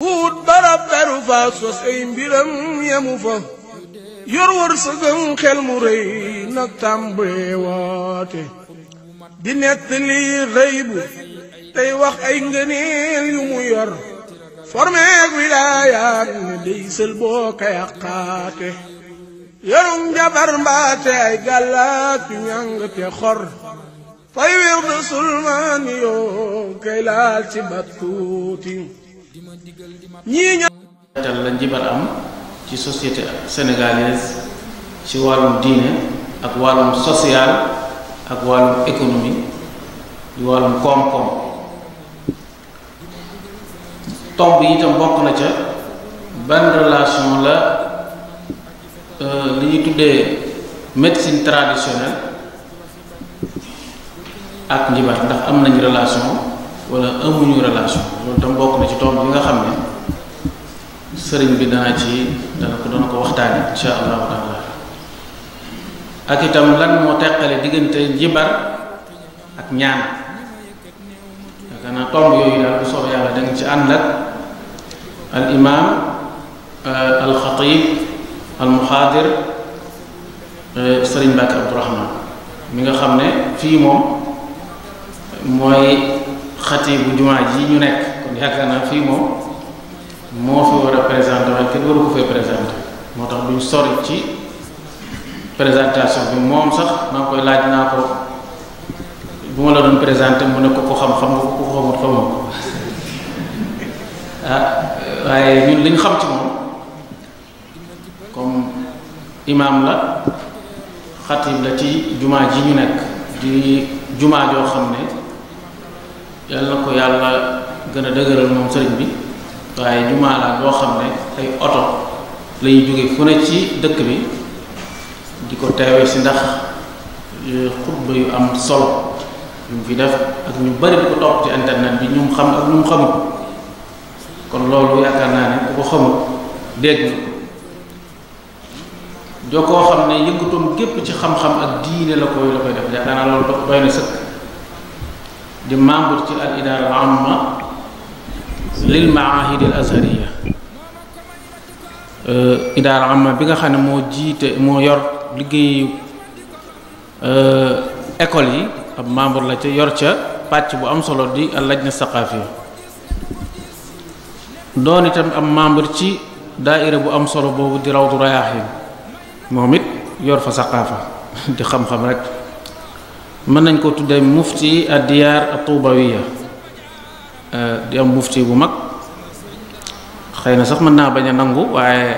wut barab beru fa sos ay mbiram yemu fa yor wërsëgam xel mu rëy nag tàmbee woote di nettali rëy bu tey wax ay ngëneel yu mu yor formeek wilaayaat ne dey sël boo ka yàqaate yorum jabar mbaate ay gàllaat yu ñàng te xor fay wir de sulmaani yoo kay laal ci battuuti ñii tal la njibar am ci société sénégalaise ci wàllum diine ak wàllum social ak wàllum économie di wàllum koom-koom tomb yi itam bokk na ca ban relation la li ñuy tuddee médecine traditionnelle ak njibar ndax am nañ relation wala amuñu relation loolu tam bokk na ci tomb yi nga xam ne sëriñ bi dana ko waxtaane insha allahu taala ak itam lan moo teqale diggante njibar ak ñaan yaakaar naa tomb yooyu daal bu soobee yàlla da nga ci ànd ak al imam al xatib al muxaadir sëriñ Mbàkke Abdourahman mi nga xam ne fii moom mooy xatibu jumaa ji ñu nekk kon yaakaar naa fii moom moo fi war a présenté waaye kenn waru ko fee présenté moo tax duñ sori ci présentation bi moom sax maa ngi koy laaj naa ko bu ma la doon présenté mu ne ko xam-xam nga ko xamut xamoo ko waaye ñun liñ xam ci moom comme imam la xatib la ci jumaa ji ñu nekk di jumaa joo xam ne yàlla na ko yàlla gën a dëgëral moom sëriñ bi waaye jumaa la boo xam ne ay oto lañuy jóge fu ne ci dëkk bi di ko teewe si ndax xutba yu am solo yu mu fi def ak ñu bari di ko topp ci internet bi ñu xam ak ñu mu xamut kon loolu yaakaar naa ne ku ko xamut dégg na ko joo koo xam ne yëngatoom gépp ci xam-xam ak diine la koy def yaakaar naa loolu doy na sëkk di membre ci al idaara al amma lil maahid al azhariya idaara amma bi nga xam ne moo yor liggéeyu école yi ab membre la ca yor ca pàcc bu am solo di al lajna saqafiya doon itam am membre ci daaira bu am solo boobu di rawdu rayaahin moom it yor fa saqaafa di xam-xam rek mën nañ ko tuddee mufti ad-diyaar at-tuubawiya di am mufti bu mag xëy na sax mën naa bañ a nangu waaye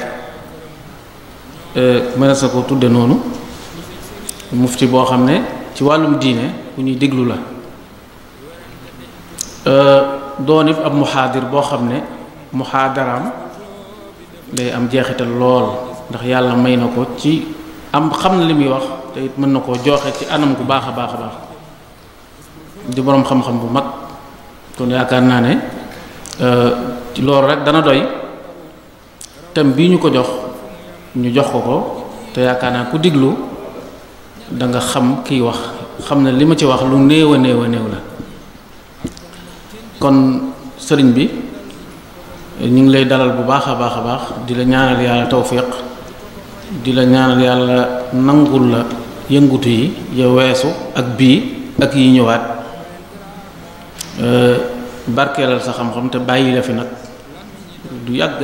mën na sa ko tudde noonu mufti boo xam ne ci wàllum diine bu ñuy déglu la doon it ab muxaadir boo xam ne muxaadaraam day am jeexital lool ndax yàlla may na ko ci am xam na li muy wax te it mën na koo joxe ci anam gu baax a baax a baax di boroom xam-xam bu mag kon yaakaar naa ne ci loolu rek dana doy thème bii ñu ko jox ñu jox ko te yaakaar naa ku diglu da nga xam kiy wax xam ne li ma ci wax lu néew a néew a néew la kon sëriñ bi ñu ngi lay dalal bu baax a baax a baax di la ñaanal yàlla tawfiq di la ñaanal yàlla nangul la yëngutu yi ya weesu ak bii ak yi ñëwaat barkeelal sa xam-xam te bàyyi la fi nag du yàgg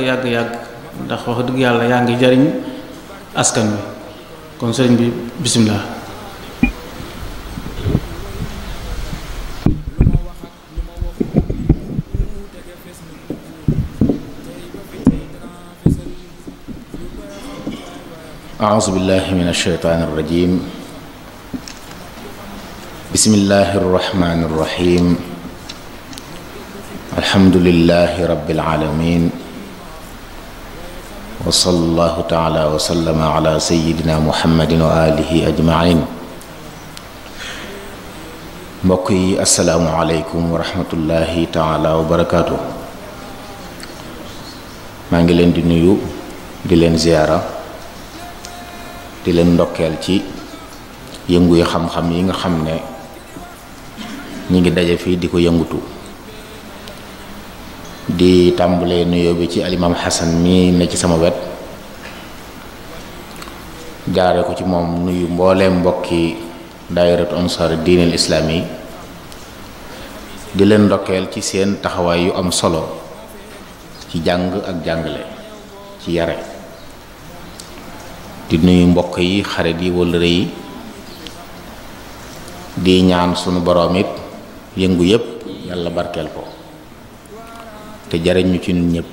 ndax wax dëgg yàlla yaa ngi jariñ askan wi kon sëriñ bi bisimilah. أعوذ بالله من الشيطان الرجيم بسم الله الرحمن الرحيم الحمد لله رب العالمين وصلى الله تعالى وسلم على سيدنا محمد وآله أجمعين mbokk yi assalaamu aleykum wa rahmatullahi taala wa barakaatu maa ngi leen di nuyu di leen ziyaara di leen ndokkeel ci yëngu yi xam-xam yi nga xam ne ñi ngi daje fii di ko yëngutu di tàmbalee nuyoo bi ci alimam Xasan mi ne ci sama wet jaare ko ci moom nuyu mbooleem mbokki daayiratu ansaar diinil islaami di leen ndokkeel ci seen taxawaay yu am solo ci jàng ak jàngale ci yare di nuyu mbokk yi xarit yi wëllëre yi di ñaan sunu boroom it yëngu yépp yàlla barkeel ko te jariñ ñu ci ñun ñëpp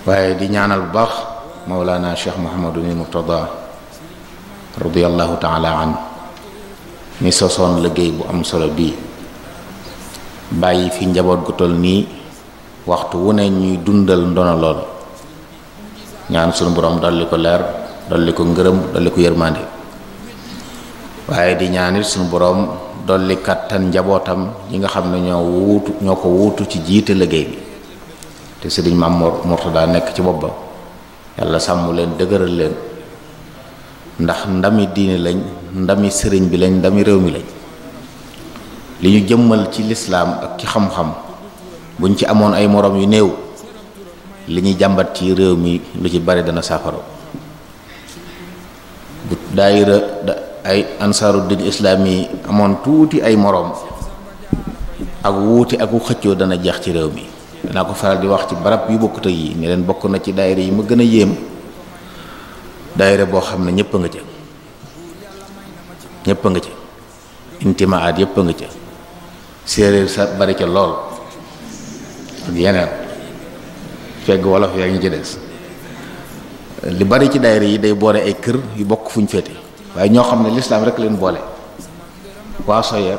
waaye di ñaanal bu baax Mawlana Cheikh Mouhamadou Mourtada radiyallahu taala an mi sosoon liggéey bu am solo bii bàyyi fi njaboot gu toll nii waxtu wu ne ñuy dundal ndono lool ñaan sunu borom dolli ko leer dolli ko ngërëm dolli ko yërmande waaye di ñaanit sunu borom dolli kattan njabootam yi nga xam ne ñoo ko wuutu ci jiite liggéey bi te sëriñ Maam Mourtada nekk ci bopp ba yàlla sàmm leen dëgëral leen ndax ndami diine lañ ndami sëriñ bi lañ ndami réew mi lañ li ñu jëmmal ci lislaam ak ci xam-xam buñ ci amoon ay moroom yu néew li ñuy jàmbat ci réew mi lu ci bari dana saafara bu daayira ay ansaaru din islaam yi amoon tuuti ay moroom ak wuuti ak xëccoo dana jeex ci réew mi danaa ko faral di wax ci barab yu bokkut ak yi ne leen bokk na ci daayira yi ma gën a yéem daayira boo xam ne ñëpp a nga ca ñëpp a nga ca intimaat yëpp a nga ca séeréer sa bari ca lool ak yeneen fegg wolof yaa ngi ci des li bari ci daayira yi day boole ay kër yu bokk fuñ féete waaye ñoo xam ne lislaam rek leen boole waaso ya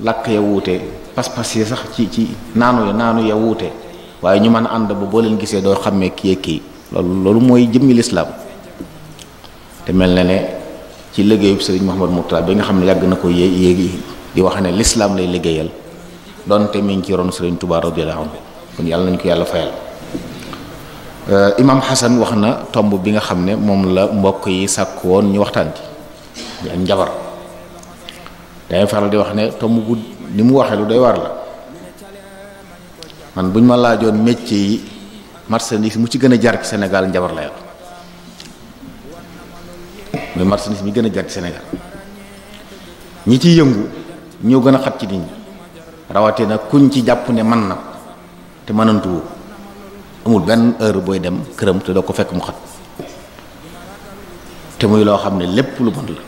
làkk ya wuute pas-pas yi sax ci naanu ya wuute waaye ñu mën a ànd ba boo leen gisee doo xàmmee kii kii loolu mooy jëmmi lislaam te mel na ne ci liggéeyu sëriñ Mouhamadou Mourtada bi nga xam ne yàgg na ko yéegi di wax ne lislaam lay liggéeyal donte mi ngi ci ron sëriñ Touba radiyallahu anhu kon yàlla nañu ko yàlla fayal imam Xasan wax na tomb bi nga xam ne moom la mbokk yi sàkk woon ñu waxtaan ci ak njabar day faral di wax ne tomb bu ni mu waxee lu doy war la man buñ ma laajoon métier yi marchandise mu ci gën a jar ci Sénégal njabar la yor mooy marchandise mi gën a jar ci Sénégal ñi ciy yëngu ñoo gën a xat ci nit ñi rawatina kuñ ci jàpp ne man na te mënantuwu amul benn heure booy dem këram te doo ko fekk mu xat te muy loo xam ne lépp lu bon la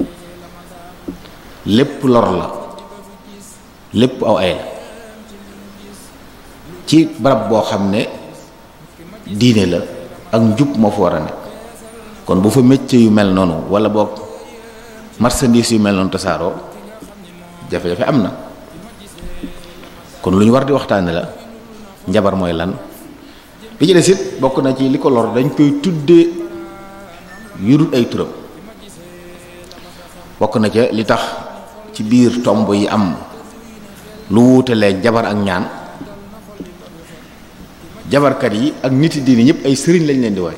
lépp lor la lépp aw ay la ci barab boo xam ne diine la ak njub moo fa war a nekk kon bu fa métier yu mel noonu wala boog marchandise yu mel noonu tasaaroo jafe-jafe am na kon lu ñu war di waxtaane la njabar mooy lan bi ci des it bokk na ci li ko lor dañ koy tuddee yurut ay turam bokk na ca li tax ci biir tomb yi am lu wuutelee jabar ak ñaan jabarkat yi ak niti diini ñëpp ay sëriñ lañ leen di wooye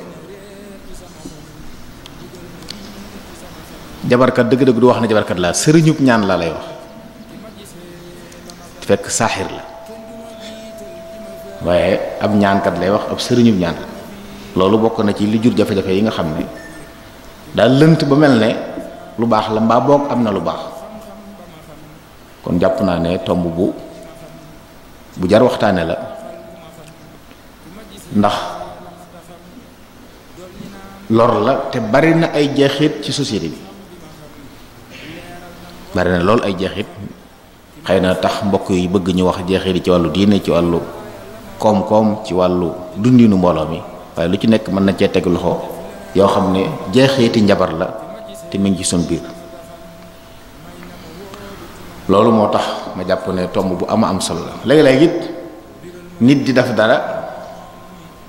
jabarkat dëgg-dëgg du wax ne jabarkat laa sëriñub ñaan laa lay wax fekk saaxir la waaye ab ñaankat lay wax ab sëriñub ñaan la loolu bokk na ci li jur jafe-jafe yi nga xam ne daal lënt ba mel ne lu baax la mbaa boog am na lu baax kon jàpp naa ne tomb bu jar waxtaane la ndax lor la te bari na ay jeexit ci société bi bari na lool ay jeexit xëy na tax mbokk yi bëgg ñu wax jeexit yi ci wàllu diine ci wàllu koom-koom ci wàllu dundinu mbooloo mi waaye lu ci nekk mën na cee teg loxo yoo xam ne jeexiti njabar la te mi ngi ci sun biir loolu moo tax ma jàpp ne tomb bu ama am solo la léegi-léegi it nit di def dara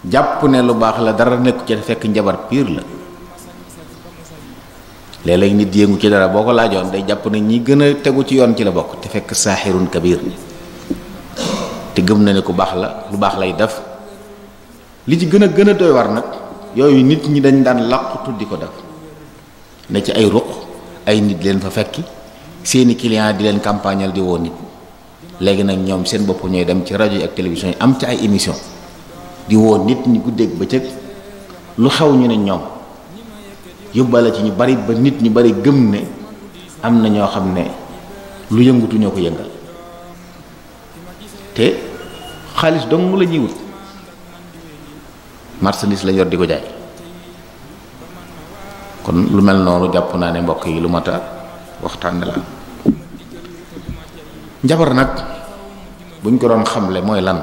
jàpp ne lu baax la dara nekku ci fekk njabar piir la léeg-léeg nit yëngu ci dara boo ko laajoon day jàpp ne ñi gën a tegu ci yoon ci la bokk te fekk saaxirun kabir te gëm na ne ku baax la lu baax lay def li ci gën a doy war nag yooyu nit ñi dañ daan làqutu di ko def ne ci ay ruq ay nit leen fa fekki seeni client di leen campagnal di woo nit léegi nag ñoom seen bopp ñooy dem ci rajo yi ak télévision yi am ci ay émission di woo nit ñi guddeeg bëccëg lu xew ñu ne ñoom yóbbale ci ñu bari ba nit ñu bari gëm ne am na ñoo xam ne lu yëngutu ñoo ko yëngal te xaalis dong la ñuy wut marchandise la yor di ko jaay kon lu mel noonu jàpp naa ne mbokk yi lu mat a waxtaane la. njabar nag buñ ko doon xamle mooy lan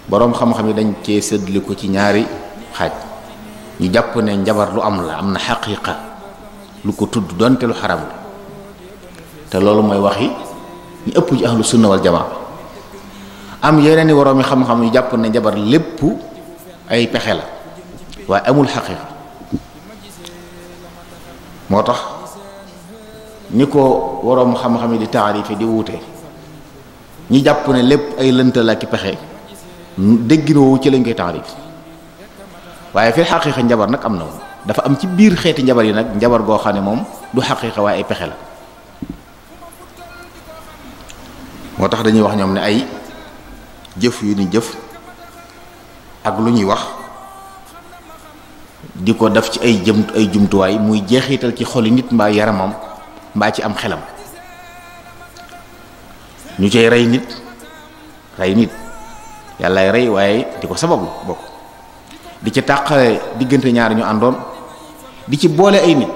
boroom xam-xam yi dañ cee séddli ko ci ñaari xaaj ñu jàpp ne njabar lu am la am na xaqiiqa lu ko tudd donte lu xaram la te loolu mooy waxi ñu ëpp ci ahlu sunna wal jamaa am yeneen i woroomi xam-xam yu jàpp ne njabar lépp ay pexe la waaye amul xaqiiqa moo tax ni ko waroom xam-xam yi di taarife di wuute ñi jàpp ne lépp ay lëntal ak pexe déggin woowu ci lañ koy taarif waaye fi xaqiiqa njabar nag am na moom dafa am ci biir xeeti njabar yi nag njabar goo xam ne moom du xaqiiqa waaye ay pexe la moo tax dañuy wax ñoom ne ay jëf yu ni jëf ak lu ñuy wax di ko def ci ay jumtuwaay muy jeexital ci xoli nit mbaa yaramam mbaa ci am xelam ñu cay rey nit yàllaay rey waaye di ko sabablu bokk di ci tàqale diggante ñaar ñu àndoon di ci boole ay nit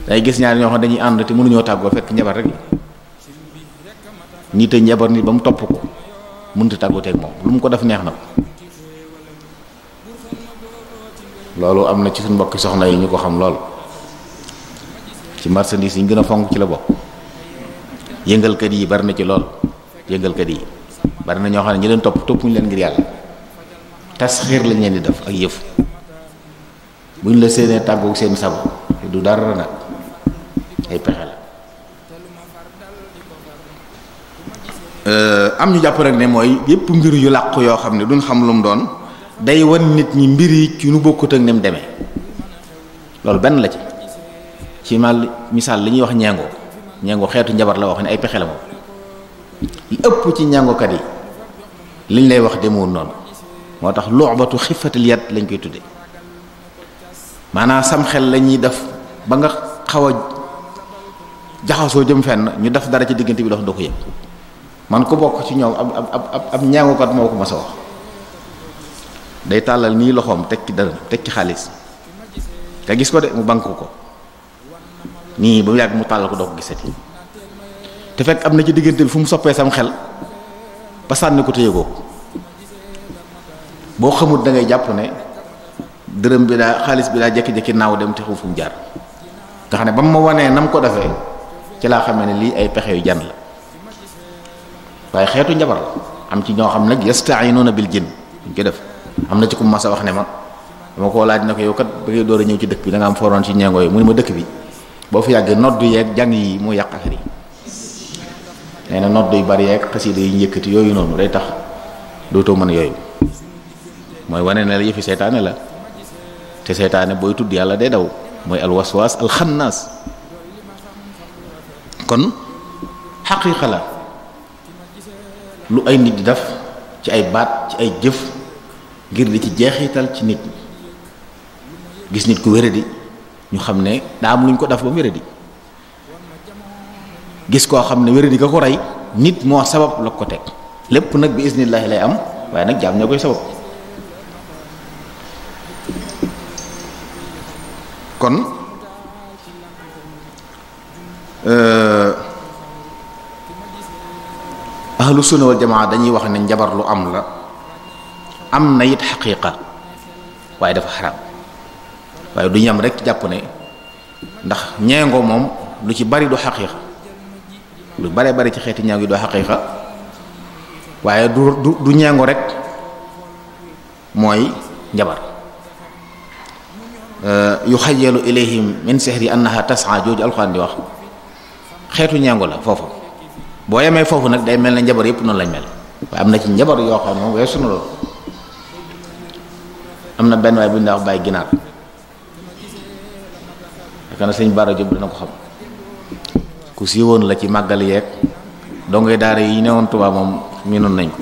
day gis ñaar ñoo xam dañuy ànd te mënuñoo tàggoo fekk njabar rek nit a njabar nit ba mu topp ko mënut a tàggoo teeg moom lu mu ko def neex na ko loolu am na ci suñu mbokki soxna yi ñu ko xam lool ci marchandise yi ñu gën a fonk ci la bokk yëngalkat yi bari na ci lool yëngalkat yi bari na ñoo xam ne ñi leen toppuñu leen ngir yàlla tasxiir lañ leen di def ak yëf buñ la séenee tàggoog seen sago du dara nag ay pexe la am ñu jàpp rek ne mooy yépp mbir yu làqu yoo xam ne duñ xam lu mu doon day wan nit ñi mbir yi ci nu bokkut ak ni mu demee loolu benn la ci misaal li ñuy wax ñeengo xeetu njabar la wax ne ay pexe la moom li ëpp ci ñeengokat yi liñ lay wax demewul noonu moo tax lu'batu xifatil yad lañ koy tudde maanaam sam xel la ñuy def ba nga xaw a jaxasoo jëm fenn ñu def dara ci diggante bi dox doo ko yëg man ko bokk ci ñoom ab ñeengokat moo ko mas a wax day tàllal nii loxoom teg ci dara teg ci xaalis nga gis ko de mu bank ko nii ba mu yàgg mu tàllal ko doo ko gisati te fekk am na ci diggante bi fu mu soppee sam xel ba sànni ko te yëgoo ko boo xamut da ngay jàpp ne dërëm bi daa xaalis bi daa jékki-jékki naaw dem te xaw fu mu jaar nga xam ne ba mu ma wanee nam ko defee ci laa xamee ne lii ay pexe yu jan la waaye xeetu njabar la am ci ñoo xam nag yasta'inuna bil jinn duñ ko def am na ci ku mas a wax ne ma dama koo laaj na ko yow kat ba ngay door a ñëw ci dëkk bi da nga am foroon ci ñeengo yi mu ne ma dëkk bi boo fi yàggee nodd yeeg jàng yi moo yàq affaire yi nee na nodd yu bari yeeg xasida yi ñu yëkkati yooyu noonu day tax dootoo mën a yooyu mooy wane ne la yëfi seytaane la te seytaane booy tudd yàlla day daw mooy alwaswaas alxannaas kon xaqiiqa la lu ay nit di def ci ay baat ci ay jëf ngir di ci jeexital ci nit ñi gis nit ku wéradi ñu xam ne daa am lu ñu ko def ba mu wéradi gis koo xam ne wéradi nga ko rey nit moo sabab la ko teg lépp nag bi isnillaahi lay am waaye nag jaam ñoo koy sabab kon ahlu sunna wal jamaa dañuy wax ne njabar lu am la am na it xaqiiqa waaye dafa xaraam waaye du ñam rek jàpp ne ndax ñeengo moom lu ci bari du xaqiiqa lu bare bari ci xeeti ñeengo yi du xaqiiqa waaye du ñeengo rek mooy njabar yuxayyalu ilayhim min sihri annaha tas'a jooju alxuraan di wax xeetu ñeengo la foofu boo yemee foofu nag day mel ne njabar yëpp noonu lañ mel waaye am na ci njabar yoo xam ne moom weesu na loolu am na benn waay bu ñu wax bàyyi ginaar yaakaar na sëñ Bara Diop dana ko xam ku siiwoon la ci màggal yeeg dongay daara yi newoon Tuubaa moom miinoon nañ ko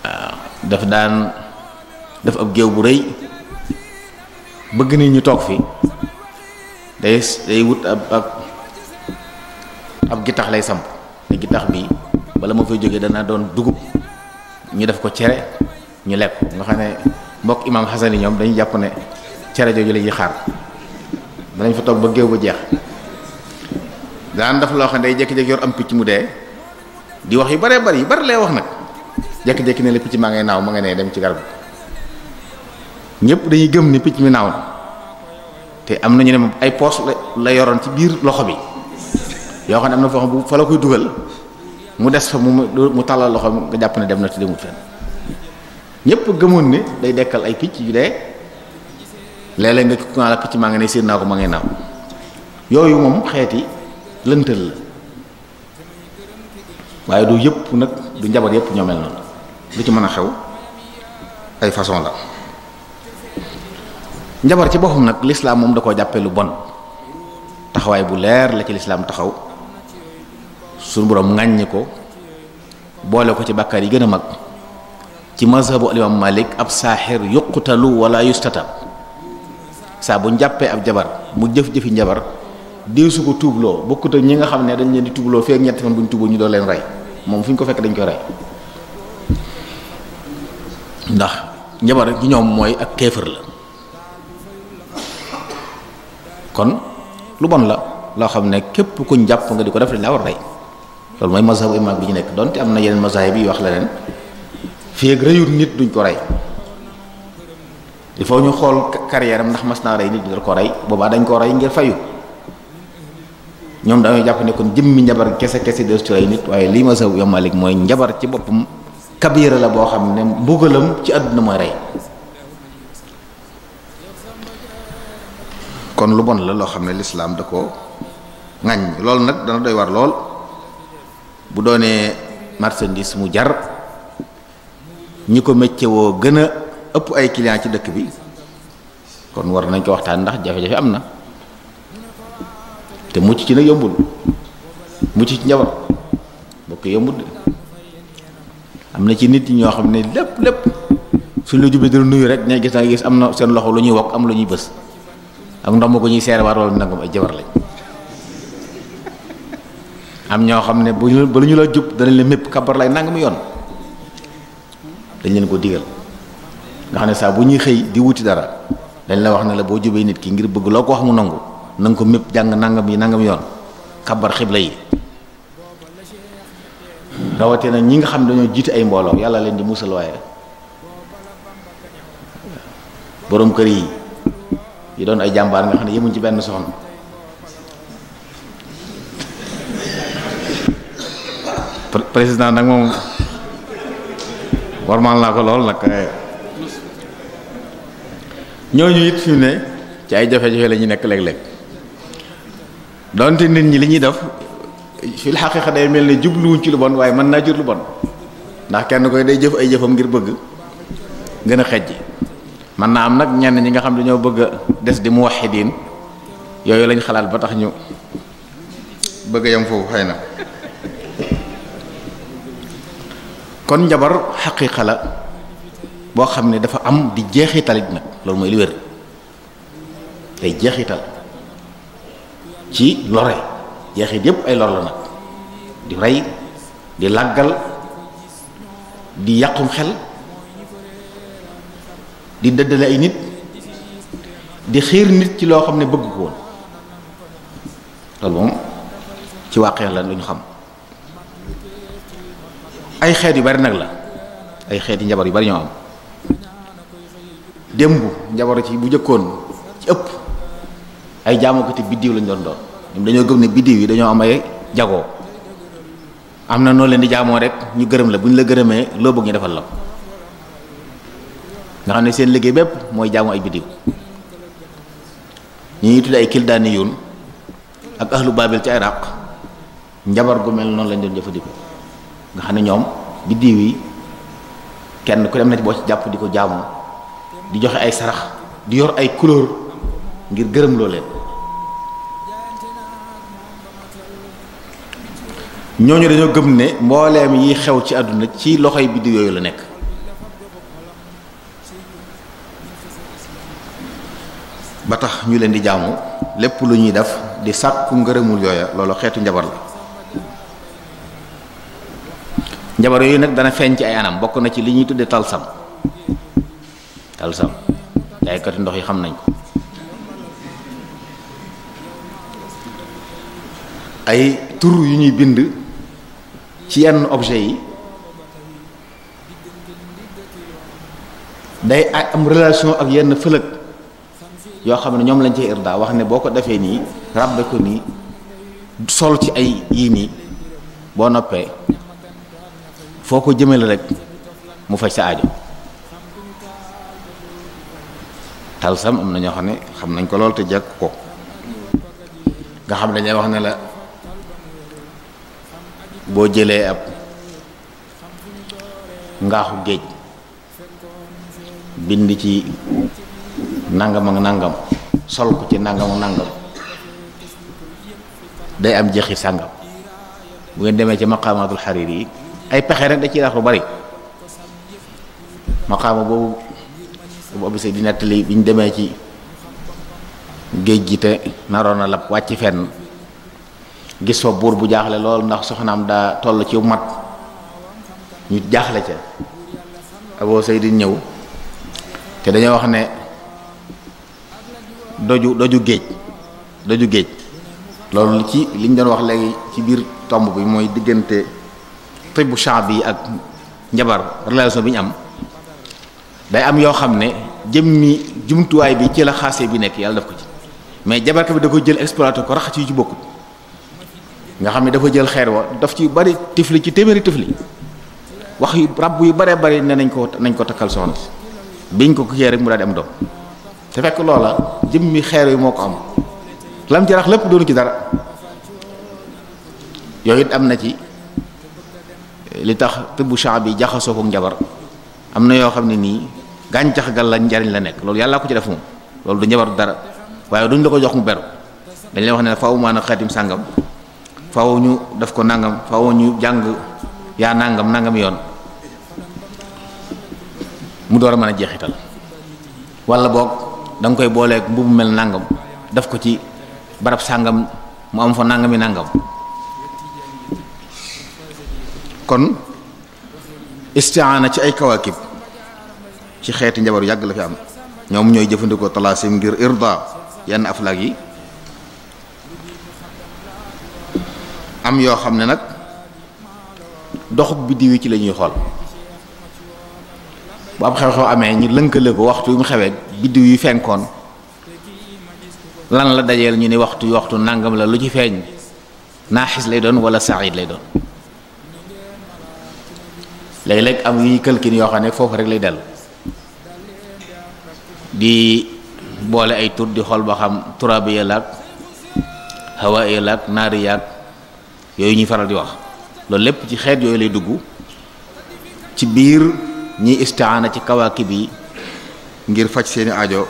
waaw daf daan def ab géew bu rëy bëgg nit ñu toog fi day wut ab gittax lay samp te gittax bi bala ma fay jógee dana doon dugub ñu def ko cere ñu lekk nga xam ne mbokk imaam Xasan yi ñoom dañuy jàpp ne cere jooju la ñuy xaar danañ fa toog ba géew ba jeex daan def loo xam ne day jékki-jékki yor am picc mu dee di wax yu bari lay wax nag jékki-jékki ne la picc maa ngay naaw ma nga nee dem ci garab ñëpp dañuy gëm ni picc mi naaw na te am nañu ne moom ay poos la yoroon ci biir loxo bi yoo xam ne am na foo xam bu fa la koy dugal mu des fa mu tàllal loxo nga jàpp ne dem na te demut fenn ñëpp gëmoon ne day dekkal ay picc yu dee léeg-léeg nga ko la picc maa nga ne séen naa ko ma ngay naaw yooyu moom xeeti lëntal la waaye du yëpp nag du njabar yëpp ñoo mel noonu lu ci mën a xew ay façon la njabar ci boppam nag lislaam moom da koo jàppee lu bon taxawaay bu leer la ci lislaam taxaw suñu boroom ŋàññi ko boole ko ci bàkkaar yi gën a mag ci mazhabu alimam Malik ab saaxir yuqtalu wala yustatab saa bu jàppee ab jabar mu jëf-jëfi njabar diw su ko tuubloo bokkut ak ñi nga xam ne dañ leen di tuubloo feek ñetti fan bu ñu tuuboo ñu doo leen rey moom fu ñu ko fekk dañ koy rey ndax njabar ci ñoom mooy ak kéefër la kon lu bon la loo xam ne képp kuñ jàpp nga di ko def dañ laa war rey loolu mooy mazhabu imam bi ñu nekk donte am na yeneen mazahib bi wax leneen fii ak rëyut nit duñ ko rey il faut ñu xool carrière am ndax mas naa rey nit di ko rey boobaa dañ koo rey ngir fayu ñoom dañoo jàpp ne kon jëmmi njabar kese des ci rey nit waaye lii mazhabu imam Malik mooy njabar ci boppam kabira la boo xam ne mbugalam ci àdduna mooy rey kon lu bon la loo xam ne lislaam da ko ŋaññ loolu nag dana doy war lool bu doonee marchandise mu jar ñi ko métier woo gën a ëpp ay client ci dëkk bi kon war nañ ko waxtaan ndax jafe-jafe am na te mucc ci nag yombul mucc ci njabar bokk yombul am na ci nit ñi ñoo xam ne lépp suñ la jubee dina nuyu rek ña gis am na seen loxo lu ñuy wokk am lu ñuy bës ak ndomb ko ñuy seere waar wala nangam ay jabar lañ am ñoo xam ne ba lu ñu la jub danañ la mépp kabar lay nangam yoon dañ leen ko digal nga xam ne saa bu ñuy xëy di wuti dara dañ la wax ne la boo jubee nit ki ngir bëgg loo ko wax mu nangu na nga ko mépp jàng nangam yoon kabar xibla yi rawatee na ñi nga xam ne dañoo jiite ay mbooloo yàlla leen di musal waaye borom kër yi doon ay jàmbaar nga xam ne yemuñ ci benn soxna président nag moom warmal naa ko lool nag ñooñu it fi mu ne ci ay jafe-jafe la ñu nekk léeg-léeg donte nit ñi li ñuy def fil xaqiiqa day mel ne jubluwuñ ci lu bon waaye mën naa jur lu bon ndax kenn koy day jëf ay jëfam ngir bëgg gën a xejji man naa am nag ñenn ñi nga xam dañoo bëgg a des di muwaxidiin yooyu lañ xalaat ba tax ñu bëgg a yam foofu xëy na kon njabar xaqiiqa la boo xam ne dafa am di jeexitalit nag loolu mooy li wér day jeexital ci lore jeexit yépp ay lor la nag di rey di làggal di yàqum xel di dëddale ay nit di xiir nit ci loo xam ne bëgg ko woon loolu moom ci wàqee la lu ñu xam ay xeet yu bari nag la ay xeet yi njabar yu bari ñoo am démb njabar ci bu jëkkoon ci ëpp ay jaamukati biddiw lañ doon ñoom dañoo gëm ne biddiw yi dañoo am ay jagoo am na noo leen di jaamoo rek ñu gërëm la bu ñu la gërëmee loo bëgg ñu defal la nga xam ne seen liggéey bépp mooy jaamu ay biddiw ñu ngi tudd ay kildaaniyuun ak ahlu Baabil ci Iraq njabar gu mel noonu lañ doon jëfandikoo nga xam ne ñoom biddiw yi kenn ku dem na ci boo ci jàpp di ko jaamu di joxe ay sarax di yor ay couleur ngir gërëm loo leen ñooñu dañoo gëm ne mbooleem yi xew ci àdduna ci loxoy biddiw yooyu la nekk. ba tax ñu leen di jaamu lépp lu ñuy def di sàkku ngërëmul yooya loolu xeetu njabar la. njabar yooyu nag dana feeñ ci ay anam, bokk na ci li ñuy tuddee talsam. talsam jaaykati ndox yi xam nañ ko. ay tur yu ñuy bind ci yenn objet yi day am relation ak yenn fëlëg yoo xam ne ñoom lañ ci irda wax ne boo ko defee nii ràbbe ko nii sol ci ay yii nii boo noppee foo ko jëmale rek mu faj sa aajo. talsam am na ñoo xam ne xam nañ ko lool te jekk ko nga xam ne dañuy wax ne la boo jëlee ab ngaaxu géej bind ci nangam ak nangam sol ko ci nangam ak nangam day am jeexi sàngam. bu ngeen demee ci maqaamaatul xariir yi ay pexe rek da ciy rax lu bari. maqaama boobu obise di nettali bi ñu demee ci géej gi te naroon na lab wàcc fenn gis fa buur bu jaaxle lool ndax soxnaam daa toll ci mat ñu jaaxle ca Abu Saydin ñëw te dañoo wax ne doju géej loolu ci liñ doon wax léegi ci biir tomb bi mooy diggante tibbu sha'bi yi ak njabar relation bi ñu am. day am yoo xam ne jëmmi jumtuwaay bi ci la xaase bi nekk yàlla def ko ci, mais jabarka bi da ko jël exploité ko rax ci yu ci bokkut. nga xam ne dafa jël xeer wa daf ci bari tifli ci téeméeri tifli wax yu rab yu baree bari ne nañ ko takkal soxna si biñ ko kiyee rek mu daal di am doom te fekk loola jëmmi xeer yi moo ko am lam ci rax lépp doonu ci dara. yooyu it am na ci li tax tibbu sha'bi bi jaxasoo ko njabar. am na yoo xam ne nii gàncax gal la njariñ la nekk loolu yàlla ko ci def moom loolu du njabar dara waaye duñ la ko jox mu beru dañ lay wax ne faaw maana xaatim sàngam faaw ñu def ko nangam faaw ñu jàng yaa nangam yoon mu door a mën a jeexital. wala boog da nga koy booleeg mbubu mel nangam def ko ci barab sàngam mu am fa nangami nangam. kon isti'aana ci ay kawaakib ci xeeti njabar yàgg la fi am ñoom ñooy jëfandikoo talaasim ngir irda yenn aflaak yi. am yoo xam ne nag doxuk biddiw yi ci la ñuy xool bu ab xew-xew amee ñi lënkale ko waxtu yu mu xewee biddiw yi fenkoon lan la dajeel ñu ni waxtu nangam la lu ci feeñ naaxis lay doon wala saxiid lay doon. léeg-léeg am yuy këlkin yoo xam ne foofu rek lay dellu di boole ay tur di xool ba xam turaabiya laak hawaiya laak naari yaak yooyu ñuy faral di wax loolu lépp ci xeet yooyu lay dugg ci biir ñiy isti'aana ci kawaakib yi ngir faj seeni aajo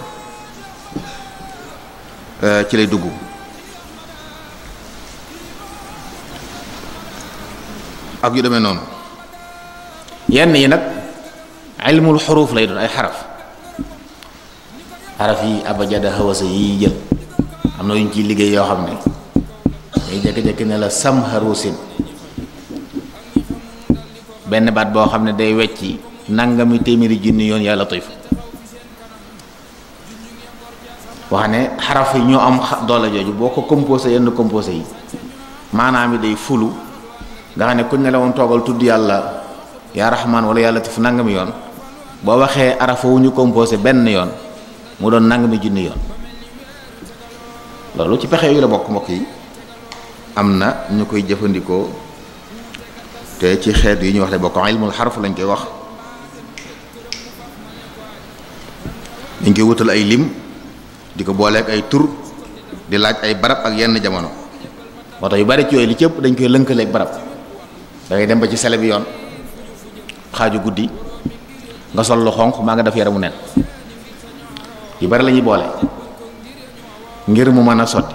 ci lay dugg. ak yu demee noonu. yenn yi nag ilmul xuruuf lay doon ay xaraf yi abajada hawasa yi jël am na yu ñu ciy liggéey yoo xam ne day jékki-jékki ne la sam harusin benn baat boo xam ne day wecci nangami téeméeri junni yoon yaa latif wax ne xaraf yi ñoo am doole jooju boo ko composé yenn composé yi maanaam yi day fulu nga xam ne kuñ ne la woon toogal tudd yàlla yaa raxmaan wala yaa latif nangami yoon boo waxee arafa wu ñu composé benn yoon mu doon nangami junni yoon. loolu ci pexe yu la bokk mbokk yi am na ñu koy jëfandikoo te ci xeet yi ñu wax ne bokk ilmul xarf lañ koy wax. dañ koy wutal ay lim di ko booleeg ay tur di laaj ay barab ak yenn jamono moo tax yu bari ci yooyu li ci ëpp dañ koy lënkaleeg barab da ngay dem ba ci sele bi yoon xaaju guddi nga sol lu xonq maa nga def yaramu nen yu bari la ñuy boole ngir mu mën a sotti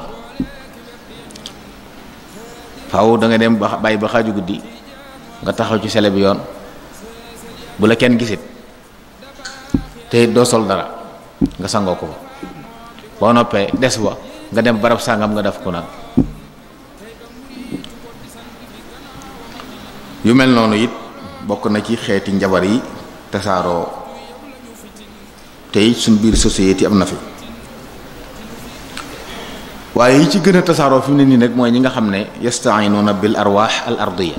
faaw da nga dem ba bàyyi ba xaaju guddi nga taxaw ci sele bi yoon bu la kenn gisit te doo sol dara nga sangoo ko boo noppee des wa nga dem barab sàngam nga def ko nag yu mel noonu it bokk na ci xeeti njabar yi tasaaroo tey suñ biir société am na fi waaye yi ci gën a tasaaroo fi mu ne nii nag mooy ñi nga xam ne yasta'inuna bil arwaax al ardiya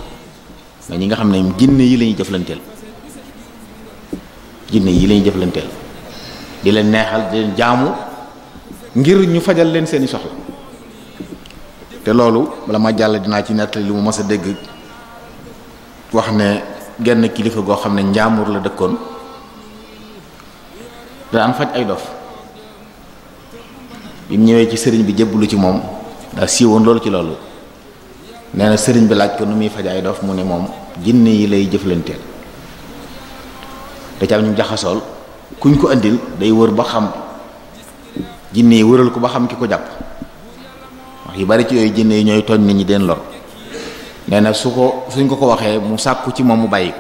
mais ñi nga xam ne jinne yi lañuy jëflanteel jinne yi lañuy jëflanteel di leen neexal di leen jaamu ngir ñu fajal leen seeni soxla te loolu bala ma jàll dinaa ci nettali lu mu mës a dégg wax ne genn kilifa goo xam ne njaamur la dëkkoon daan faj ay dof bi mu ñëwee ci sëriñ bi jébbalu ci moom daa siiwoon loolu ci loolu nee na sëriñ bi laaj ko nu muy faj ay dof mu ne moom jinne yi lay jëflanteel da ca am ñu jaxasool kuñ ko andil day wër ba xam jinne yi wëral ko ba xam ki ko jàpp wax yu bari ci yooyu jinne yi ñooy tooñ nit ñi den lor nee na suñ ko waxee mu sàkku ci moom mu bàyyi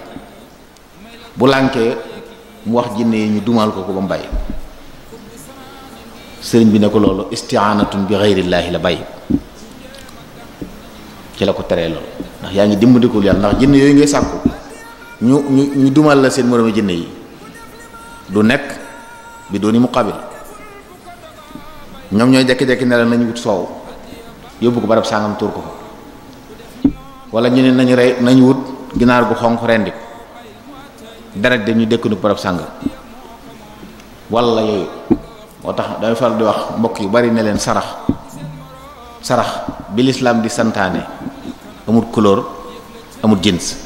bu lànkee mu wax jinne yi ñu dumal ko ba mu bàyyi sëriñ bi ne ko loolu isti'anatun bi ghayrillaahi la bàyyi ci la ko teree loolu ndax yaa ngi dimbandikul yàlla ndax jinne yooyu ngay sàkku ñu dumal la seen moroomi jinne yi du nekk bi dooni muqabil ñoom ñooy jekki-jekki ne la nañu wut soow yóbbu ko barab sàngam tuur ko fa wala ñu ne nañu wut ginaar gu xonq rendi ko deret de ñu dëkk nu barab sàngam wala yooyu moo tax damay faral di wax mbokk yu bari ne leen sarax bi lislaam di santaane amut couleur amut jins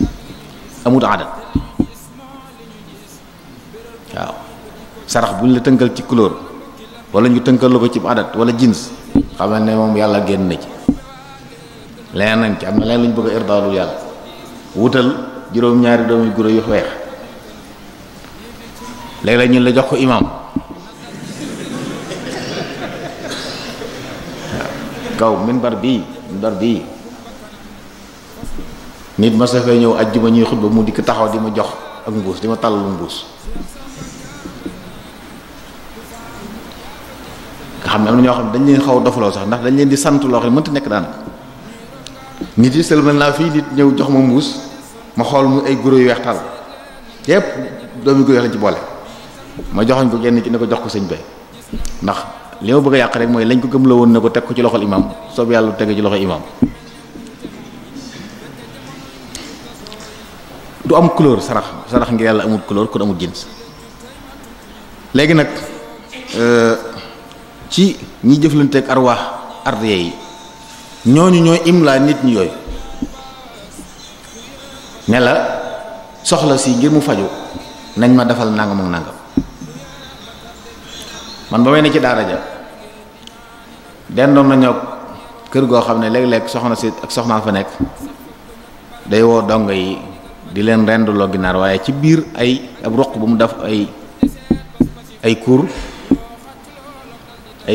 amut adat waaw sarax bu ñu la tënkal ci couleur wala ñu tënkal la ko ci adat wala jins xamal ne moom yàlla génn na ci leneen nañ ci am na leen lu ñu bëgg a irdaalul yàlla wutal juróom-ñaari doomi guro yu weex léegi la ñun la jox ko imam kaw minbar bii nit ma sa fee ñëw ajjuma ñuy xutba mu dikk taxaw di ma jox ak mbuus di ma tàllalu mbuus nga xam ne am na ñoo xam ne dañ leen xaw a dofaloo sax ndax dañ leen di sant loo xam ne mënta nekk daanaka nit yi sëlmal naa fii nit ñëw jox ma mbuus ma xool mu ay guro yu weex tàll yépp doomi guro lañ ci boole ma joxoñ ko genn ci ne ko jox ko sëñ bay ndax li ma bëgg a yàq rek mooy lañ ko gëm la woon ne ko teg ko ci loxol imam soob yàlla tege ci loxo imam du am couleur sarax ngir yàlla amul couleur kon amul jins léegi nag ci ñi jëflanteeg arwaax ardiye yi ñooñu ñooy imla nit ñi yooyu ne la soxla si ngir mu faju nañ ma defal nangam ak nangam man ba may ne ci daara ja dendoon nañoo kër goo xam ne léeg-léeg soxna si ak soxnaa fa nekk day woo dongo yi di leen renduloo ginaar waaye ci biir ab roq bu mu def ay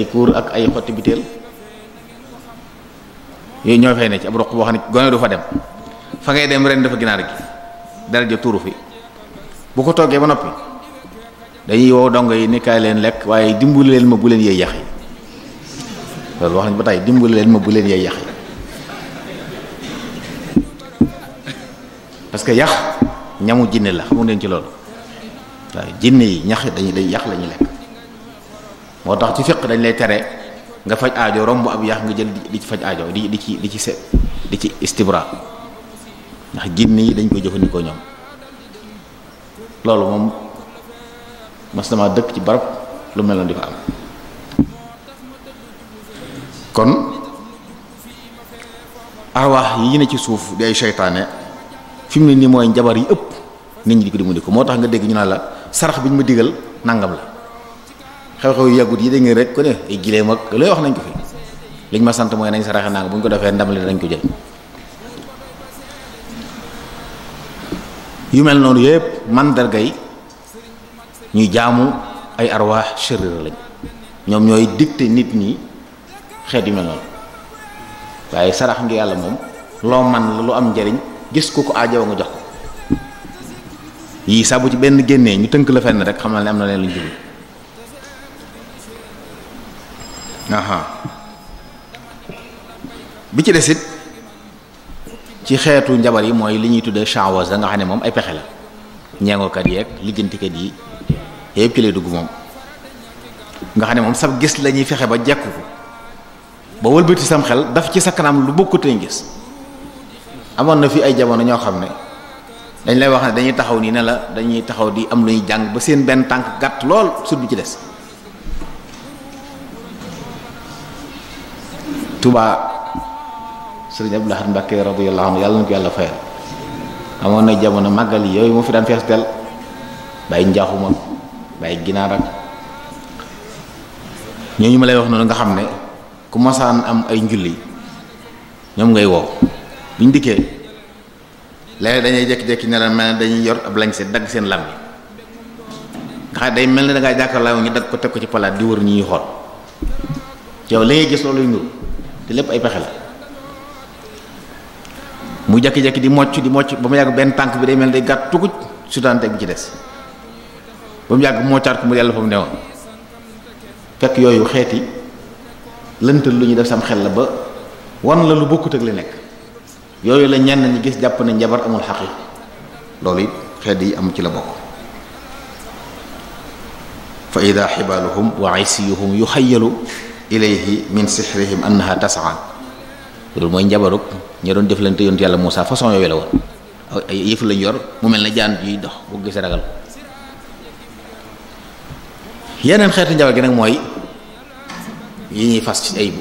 kuur ak ay xotti biteel yooyu ñoo fay ne ci ab roq boo xam ne gone du fa dem fa ngay dem ren dafa ginaar gi dara ja tuuru fi bu ko toggee ba noppi dañuy wow dongo yi ni kaay leen lekk waaye dimbali leen ma bu leen yee yax yi loolu wax nañ ba tey dimbali leen ma bu leen yee yax yi parce que yax ñamu jinne la xamu leen ci loolu waaye jinne yi ñax dañuy yax la ñuy lekk moo tax ci fiq dañ lay tere nga faj aajo romb ab yax nga jël di ci faj aajo di ci istibra ndax jinne yi dañ koy jëfandikoo ñoom loolu moom mas dama dëkk ci barab lu mel noonu di fa am kon arwaax yi ne ci suuf di ay seytaane fi mu ne nii mooy njabar yi ëpp nit ñi di ko dimbali ko moo tax nga dégg ñu naan la sarax bi ñu ma digal nangam la xew-xew yu yàggut yi dégg ngeen rek ko ne ay gileem ak looy wax nañ ko fi liñ ma sant mooy nañ saraxe nangam bu ñu ko defee ndam li dañ ko jël yu mel noonu yëpp mandargay ñuy jaamu ay arwaax shérira lañ ñoom ñooy dicté nit ñi xeet yu mel noonu waaye sarax ngi yàlla moom loo man la lu am njariñ gis ku ko aajowoo nga jox ko yii saa bu ci benn génnee ñu tënk la fenn rek xam na ne am na leen lu jublu bi ci desit ci xeetu njabar yi mooy li ñuy tuddee sha'waza nga xam ne moom ay pexe la ñeengokat yeeg lijjantikat yi yëpp ci lay dugg moom nga xam ne moom sab gis la ñuy fexe ba jekku ko ba wëlbati sam xel daf ci sa kanam lu bokkutee gis amoon na fi ay jamono ñoo xam ne dañ lay wax ne dañuy taxaw nii ne la dañuy taxaw di am lu ñuy jàng ba seen benn tànk gàtt lool sut bi ci des Touba Sëriñ Abdou Lahad Mbacké radiyallahu anhu yàlla na ko yàlla fayal amoon na jamono màggal yi yooyu moo fi daan fees del bàyyi njaaxuma bàyyi ginaar ak ñooñu ma lay wax noonu nga xam ne ku masaan am ay njulli ñoom ngay woo buñ dikkee léeg dañuy jékki-jékki ne la mel ne dañuy yor ab lañ seen dagg seen lam yi nga xam day mel ne dangaa jàkkaarloo ñu dagg ko teg ko ci palaat di wër ñu ñuy xool yow li ngay gis looluy nuru te lépp ay pexe la mu jékki-jékki di mocc ba mu yàgg benn tànk bi day mel ne day gàtt tuguj sutante bi ci des ba mu yàgg moccaat ko mu yàlla fa mu newoon fekk yooyu xeeti lëntal lu ñu def sam xel la ba wan la lu bokkut ak li nekk yooyu la ñenn ñi gis jàpp ne njabar amul xaqi loolu it xeet yi am ci la bokk fa ida xibaaluhum wa isiyuhum yuxayalu ilayhi min sixrihim annaha tas'a loolu mooy njabaruk ñi doon jëflante yonent yàlla Muusaa façon yooyu la woon ay yëf lañ yor mu mel ne jaan yuy dox bu gisee ragal yeneen xeetu njabar gi nag mooy yi ñuy fas ci ay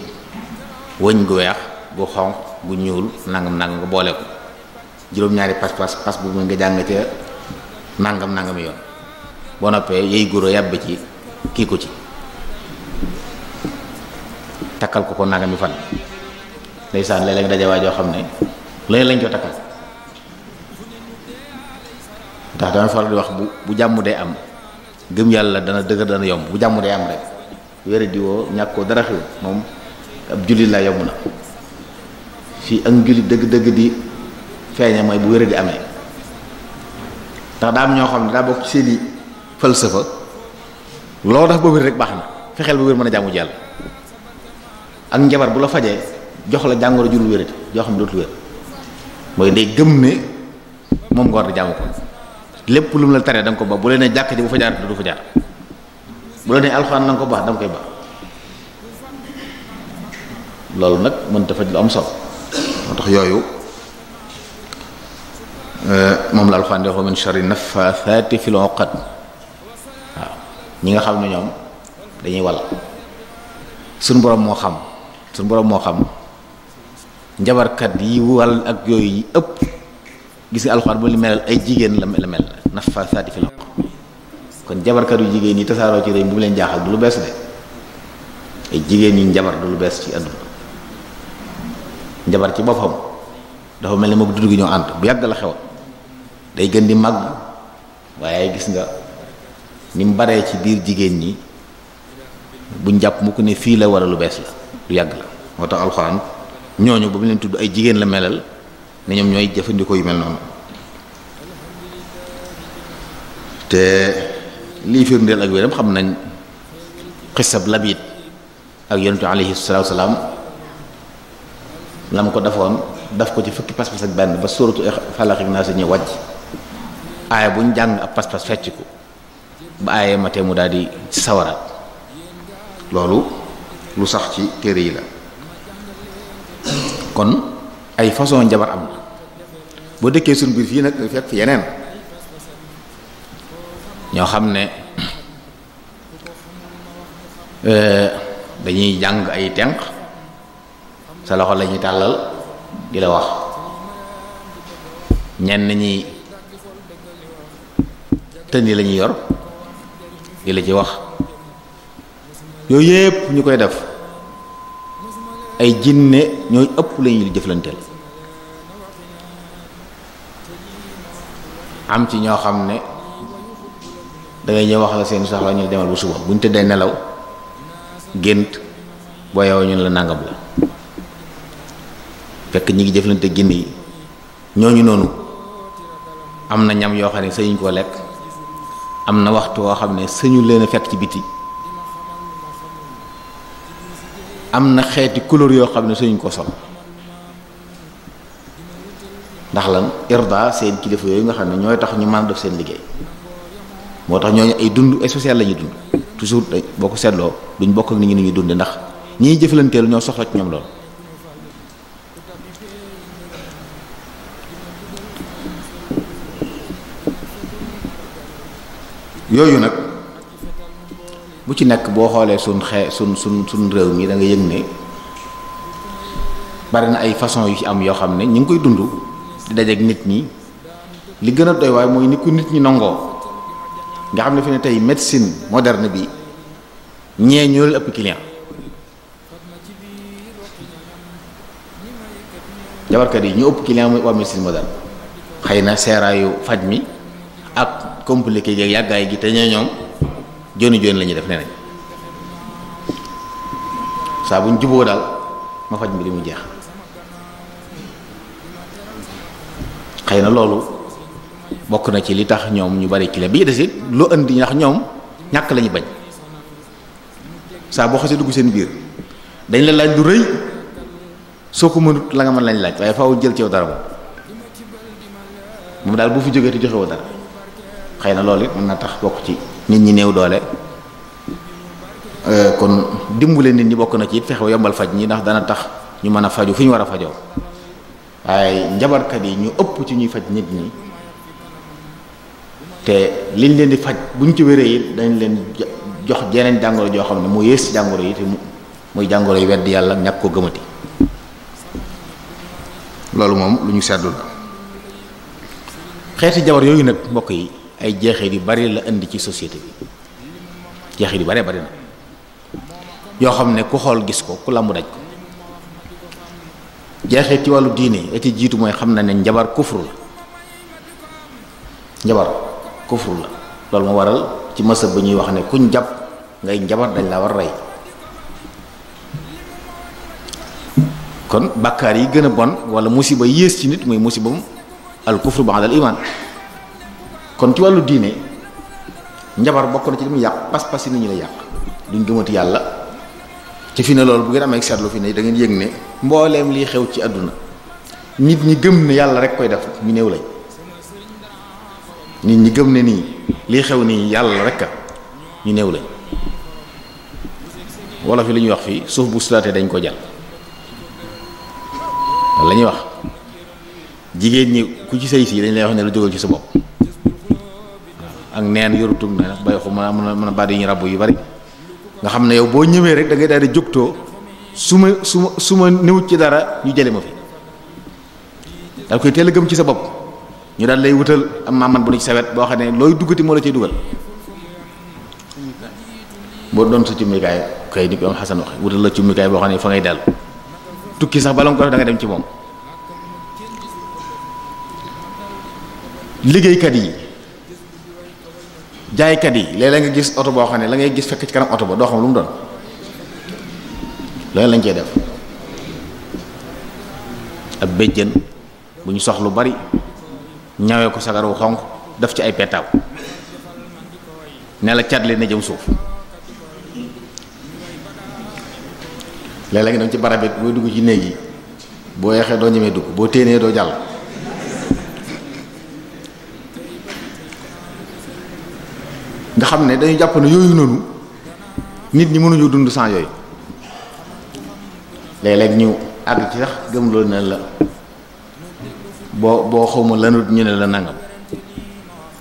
wëñ gu weex gu xonq gu ñuul nangam nga boole ko juróom-ñaari pas bu mu nga jàng ca nangam yoon boo noppee yey guro yàbbe ci kii ko ci takkal ko nangami fan ndeysaan léeg-léeg daje waa joo xam ne léeg lañ ko takkal ndax dama faral di wax bu jàmm dee am gëm yàlla dana dëgër dana yomb bu jàmm dee am rek wéra diwoo ñàkk koo dara xew moom ab jullit la yomb na fii ak jullit dëgg-dëgg di feeñe mooy bu wéra di amee ndax daa am ñoo xam ne daa bokk ci seeni falsafa loo tax ba wér rek baax na fexeel ba wér mën a jaamu jàll ak njabar bu la fajee jox la jàngoro jurul wérati joo xam ne dootul wér mooy day gëm ne moom nga war di jaamu ko lépp lu mu la taree da nga ko ba bu leen ne jàkk ji bu fa jaar du fa jaar bu la ne alxuraan na nga ko baax da nga koy baax loolu nag mënta faj lu am solo moo tax yooyu moom la alxuraan di wax min sharri naffaasaati fil uqad waaw ñi nga xam ne ñoom dañuy wal suñu borom moo xam njabarkat yi wal ak yooyu yi ëpp gis nga alxuraan bu li melal ay jigéen la mel naffaasaati fil uqad kon njabarkat yu jigéen yi tasaaroo ci réew bu mu leen jaaxal du lu bees de ay jigéen yi njabar du lu bees ci àdduna njabar ci boppam dafa mel ni moom dudd gi ñoo ànd bu yàgg la xewoon day gën di màgg waaye gis nga ni mu baree ci biir jigéen ñi buñ jàpp mu ko ne fii la war a lu bees la lu yàgg la moo tax alxuraan ñooñu ba mu leen tudd ay jigéen la melal ne ñoom ñooy jëfandikoo yu mel noonu te lii firndeel ak wéram xam nañ xisab Labiid ak yonentu alayhi salaatu wasalaam la ma ko defoon daf ko ci fukki pas-pas ak benn ba suuratu Falaq ak Naas ñëw wàcc aaya bu ñu jàng ab pas-pas fecc ko ba aaya matee mu daal di sawaraat loolu lu sax ci téere yi la kon ay façon njabar am na boo dëkkee suñu biir fii nag fekk fi yeneen ñoo xam ne dañuy jàng ay tenq sa loxo la ñuy tàllal di la wax ñenn ñi tëni la ñuy yor di la ci wax yooyu yépp ñu koy def ay jinne ñooy ëpp la ñuy jëflanteel am ci ñoo xam ne dangay ñëw wax la seen soxla ñu demal bu suba bu ñu tëddee nelaw gént boo yow ñun la nàngam la fekk ñi ngi jëflante Guinée yi ñooñu noonu am na ñam yoo xam ne sëñuñ koo lekk am na waxtu woo xam ne sëñu leen a fekk ci biti am na xeeti couleur yoo xam ne sëñuñ ko sol ndax lan irda seen kilifa yooyu nga xam ne ñooy tax ñu mën a def seen liggéey moo tax ñooñu ay dund spécial la ñuy dund toujours boo ko seetloo duñ bokk ak nit ñi ni ñuy dunde ndax ñi jëflanteel ñoo soxla ci ñoom loolu. yooyu nag bu ci nekk boo xoolee sun réew mi da nga yëg ne bari na ay façon yu ci am yoo xam ne ñu ngi koy dund di dajeek nit ñi li gën a doy waaye mooy ni ko nit ñi nangoo nga xam ne fi ne tey médecine moderne bi ñee ñoo leen ëpp client jabarkat yi ñu ëpp client mooy waa médecine moderne xëy na seeraayu faj mi ak compliqué gi yàggaay gi te ñoom joni la ñuy def nee nañ saa buñ juboo daal ma faj mi di mu jeex xëy na loolu bokk na ci li tax ñoom ñu bari client bi des it loo indi ndax ñoom ñàkk la ñu bañ saa boo xasee dugg seen biir dañ la laaj lu rëy soo ko mënut la nga mën lañ laaj waaye faaw jël ci yow dara moom daal bu fi jógee te joxewoo dara xëy na loolu it mën na tax bokk ci nit ñi néew doole kon dimbule nit ñi bokk na ci it fexe yombal faj ñi ndax dana tax ñu mën a faju fi ñu war a fajoo waaye njabarkat yi ñu ëpp ci ñuy faj nit ñi te liñ leen di faj buñ ci wéree it dañ leen jox jeneen jàngoro joo xam ne moo yées ci jàngoro yi te muy jàngoro yi weddi yàlla ñàkk ko gëmati loolu moom lu ñu seddu la xeeti jabar yooyu nag mbokk yi ay jeexit yu bari la indi ci société bi jeexit yu bari na yoo xam ne ku xool gis ko ku lambu daj ko jeexit ci wàllu diine eti jiitu mooy xam na ne njabar kufru la njabar kufru la loolu moo waral ci masab ba ñuy wax ne kuñ jàpp ngay njabar dañ la war rey kon bàkkaar yi gën a bon wala musiba yées ci nit muy musibam al kufru ba'da al iman kon ci wàllu diine njabar bokk na ci li muy yàq pas-pas yi nit ñi la yàq duñ gëmati yàlla ci fi ne loolu bu ngeen amee seetlu fi ne da ngeen yëg ne mbooleem liy xew ci àdduna nit ñi gëm ne yàlla rek koy def ñu néew lañ nit ñi gëm ne nii liy xew nii yàlla rek a ñu néew lañ wolof yi li ñuy wax fii suuf bu sulaatee dañ ko jàll la ñuy wax jigéen ñi ku ci sëy si dañ lay wax ne la jógal ci sa bopp ak neen yorutug ne bay xu mën a baat yi ñu rabb yu bari nga xam ne yow boo ñëwee rek da ngay daal di jógtoo su ma néewut ci dara ñu jële ma fi dal koy teel a gëm ci sa bopp ñu daal lay wutal am maaman bu ne ci sa wet boo xam ne looy duggati moo la ciy dugal boo doon sa cummikaay kay ni ko am xasan waxe wutal la cummikaay boo xam ne fa ngay dellu tukki sax bala nga ko def da nga dem ci moom liggéeykat yi jaaykat yi léeg-léeg nga gis oto boo xam ne la ngay gis fekk ci kanam oto ba doo xam lu mu doon loolu lañ cey def ab béjjën bu ñu sox lu bari ñawee ko sagar wu xonq def ci ay petaaw ne la catle na jëm suuf léeg-léeg nga dem ci barab it booy dugg ci néeg yi boo yeexee doo ñemee dugg boo téenee doo jàll nga xam ne dañu jàpp ne yooyu noonu nit ñi mënuñu dund sans yooyu léeg-léeg ñu àgg ci sax gëm loolu ne la boo xawma lanut ñu ne la nangam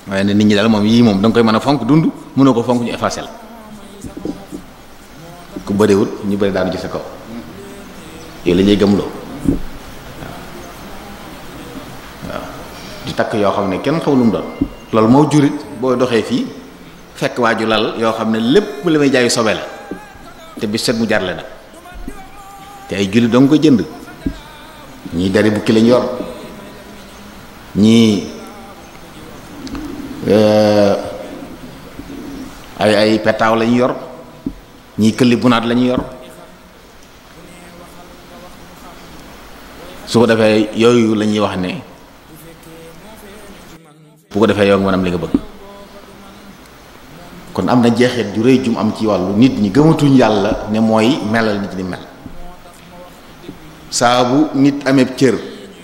waaye ne nit ñi daal moom yii moom da nga koy mën a fonk dund mënoo ko fonk ñu effacé la ku bëriwut ñu bëri daanu ci sa kaw yooyu la ñuy gëmloo waaw di takk yoo xam ne kenn xaw lu mu doon loolu moo jurit boo doxee fii fekk waaju lal yoo xam ne lépp li may jaayu sobe la te bi set mu jarle nag te ay jullit danga ko jënd ñii dari bukki lañ yor ñii ay petaaw lañ yor ñii këlli bunaat lañu yor su ko defee yooyu la ñuy wax ne bu ko defee yow nga mën am li nga bëgg. kon am na jeexeet ju rëy jum am ci wàllu nit ñi gëmatuñ yàlla ne mooy melal nit ñi mel. saa bu nit amee cër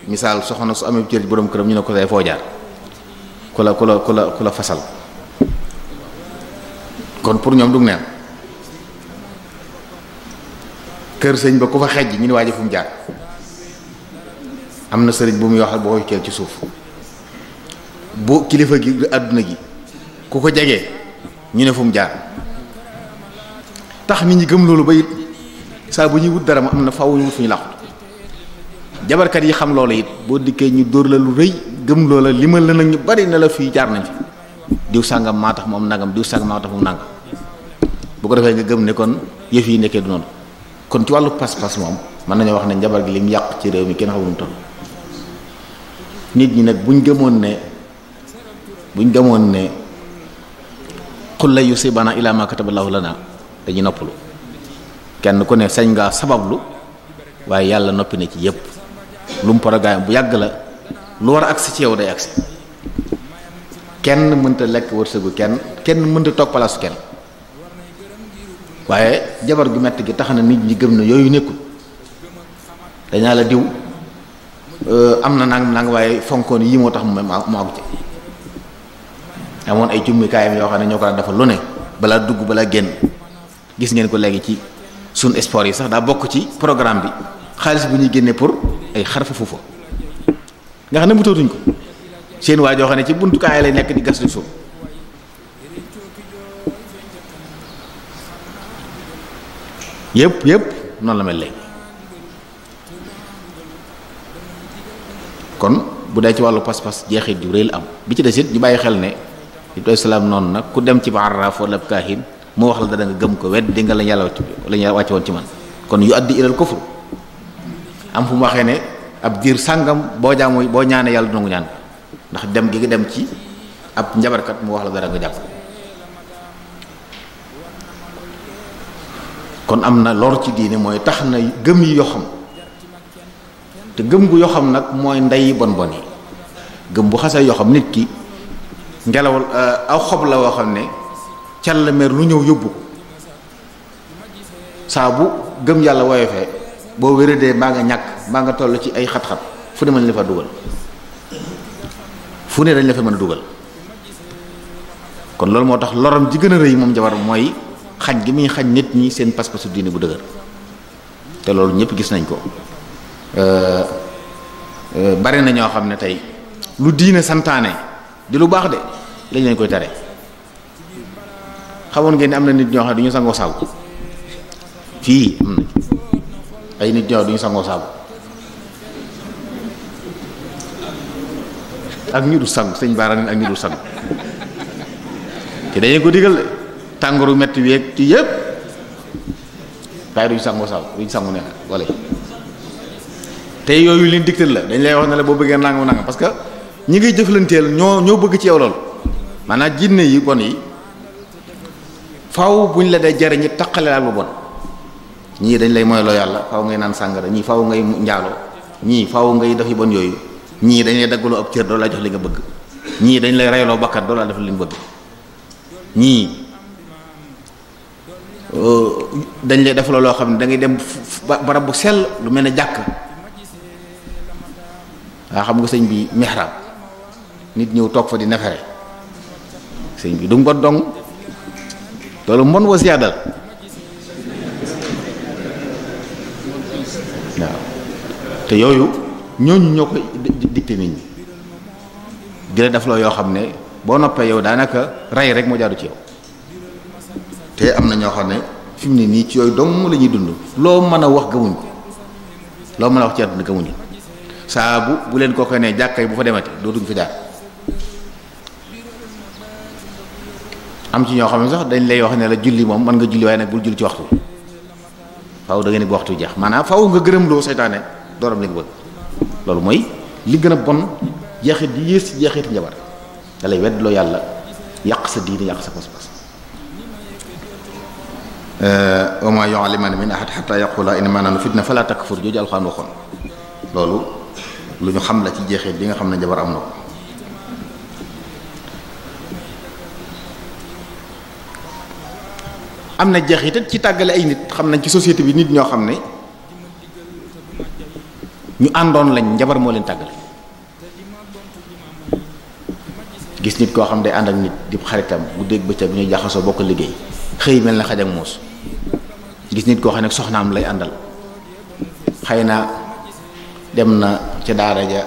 misaal soxna su amee cër borom këram ñu ne ko tey foo jaar ku la fasal kon pour ñoom dug neen kër sëñ ba ku fa xejj ñu ne waaje fu mu jaar. am na sëriñ bu muy wax boo koy ci suuf bu kilifa gi àdduna gi ku ko jegee ñu ne fu mu jaar tax nit ñi gëm loolu ba it saa bu ñuy wut dara mu am na faaw ñu wut fu ñu làqu. jabarkat yi xam loola it boo dikkee ñu dóor la lu rëy gëm loola limal la nag ñu bari na la fii jaar nañ fi diw sàngam maa tax moom nangam diw sàngam maa tax moom nangam bu ko defee nga gëm ne kon yëf yi nekkee du noonu. kon ci wàllu pas-pas moom mën nañoo wax ne njabar gi lim yàq ci réew mi kenn xamul mu toll. nit ñi nag buñ gëmoon ne qul lan yusibana illa ma kataballahu lana dañuy noppalu kenn ku ne sañ ngaa sabablu waaye yàlla noppi na ci yépp lu mu programme bu yàgg la lu war a agsi ci yow day agsi kenn mënta lekk wërsëgu kenn mënta toog palaasu kenn waaye jabar gu metti gi tax na nit ñi gëm na yooyu nekkul dañaa la diw am na nang waaye fonkoon yi moo tax mu àggu ci amoon ay jummikaayam yoo xam ne ñoo ko daan dafa lu ne balaa dugg balaa génn gis ngeen ko léegi ci sun sport yi sax daa bokk ci programme bi xaalis bu ñuy génnee pour ay xarfa fuufa nga xam ne mu tootuñ ko seen waa joo xam ne ci buntukaay lay nekk di gas di suuf yëpp noonu la mel léegi kon bu dee ci wàllu pas-pas jeexit ju rëy la am bi ci des it ñu bàyyi xel ne Ibrahima salaam noonu nag ku dem ci baaraaf wala kaahin mu wax la da nga gëm ko wedd di nga la yàlla wàcce woon ci man kon yu addi ilal kufr am fu mu waxee ne ab diir sàngam boo ñaanee yàlla du nangu ñaan ndax dem gi nga dem ci ab njabarkat mu wax la dara nga jàpp kon am na lor ci diine mooy tax na gëm yi yoo xam te gëm gu yoo xam nag mooy ndey bon yi gëm bu xasee yoo xam nit ki ngelawal aw xob la woo xam ne cal mer lu ñëw yóbbu ko saa bu gëm yàlla woyofee boo wéradee mbaa nga ñàkk mbaa nga toll ci ay xat-xat fu ne mën la fa dugal fu ne dañ la fa mën a dugal kon loolu moo tax loram ji gën a rëy moom jabar mooy xañ gi muy xañ nit ñi seen pas-pasu diine bu dëgër te loolu ñëpp gis nañ ko bari na ñoo xam ne tey lu diine santaane di lu baax de lañ leen koy tere xamoon ngeen ni am na nit ñoo xam ne du ñu sangoo saabu fii am na ay nit ñoo du ñu sangoo saabu ak ñu du sang sëñ baara ak ñu du sang te dañu ko digal tàngooru metti wi ak ci yëpp waaye duñ sangoo saabu duñ sangu ne wala te yooyu leen digtal la dañ lay wax ne la boo bëggee nangam nangam parce que ñi ngay jëflanteel ñoo bëgg ci yow lool maanaam jinne yi bon yi faw buñ la dee jariñi taqale la lu bon ñii dañ lay moyloo yàlla faw ngay naan sàngara ñii faw ngay njaaloo ñii faw ngay def yu bon yooyu ñii dañ lay daggaloo ab cër doo la jox li nga bëgg ñii dañ lay reyloo bakkat doo la def li nga bëgg ñii dañ lay def loo xam ne da ngay dem barab bu sell lu mel ne jàkk waa xam nga sëñ bi mihrab nit ñëw toog fa di nefere sëñ bi du mbon dong loolu mbon wa siyaadal waaw te yooyu ñooñu ñoo koy dicté nit ñi di la def loo yoo xam ne boo noppee yow daanaka rey rek moo jaadu ci yow te am na ñoo xam ne fi mu ne nii ci yooyu dong la ñuy dund loo mën a wax gëmuñ ko loo mën a wax ci àdduna gëmuñu saa bu leen koo koy ne jàkkay bu fa demati dootuñ fi jaar am ci ñoo xam ne sax dañ lay wax ne la julli moom mën nga julli waaye nag bul julli ci waxtu faaw da ngeen ne bu waxtu jeex maanaam faaw nga gërëm loo seytaane dooram li nga bëgg loolu mooy li gën a bon jeexit di yées ci jeexiti njabar da lay weddloo yàlla yàq sa diine yàq sa pas-pas wa maa yu'allimaani min ahad hattaa yaquulaa innamaa nahnu fitna falaa takfur jooju alxuraan waxoon loolu lu ñu xam la ci jeexit bi nga xam ne jabar am na ko. am na jeexit ci tàggale ay nit xam nañ ci société bi nit ñoo xam ne ñu àndoon lañ njabar moo leen tàggale. gis nit koo xam day ànd ak nit di xaritam bu dégg bëccëg bu ñuy jaxasoo bokk liggéey xëy mel na xaj ak muus. gis nit koo xam ne soxnaam lay àndal xëy na dem na ca daara ja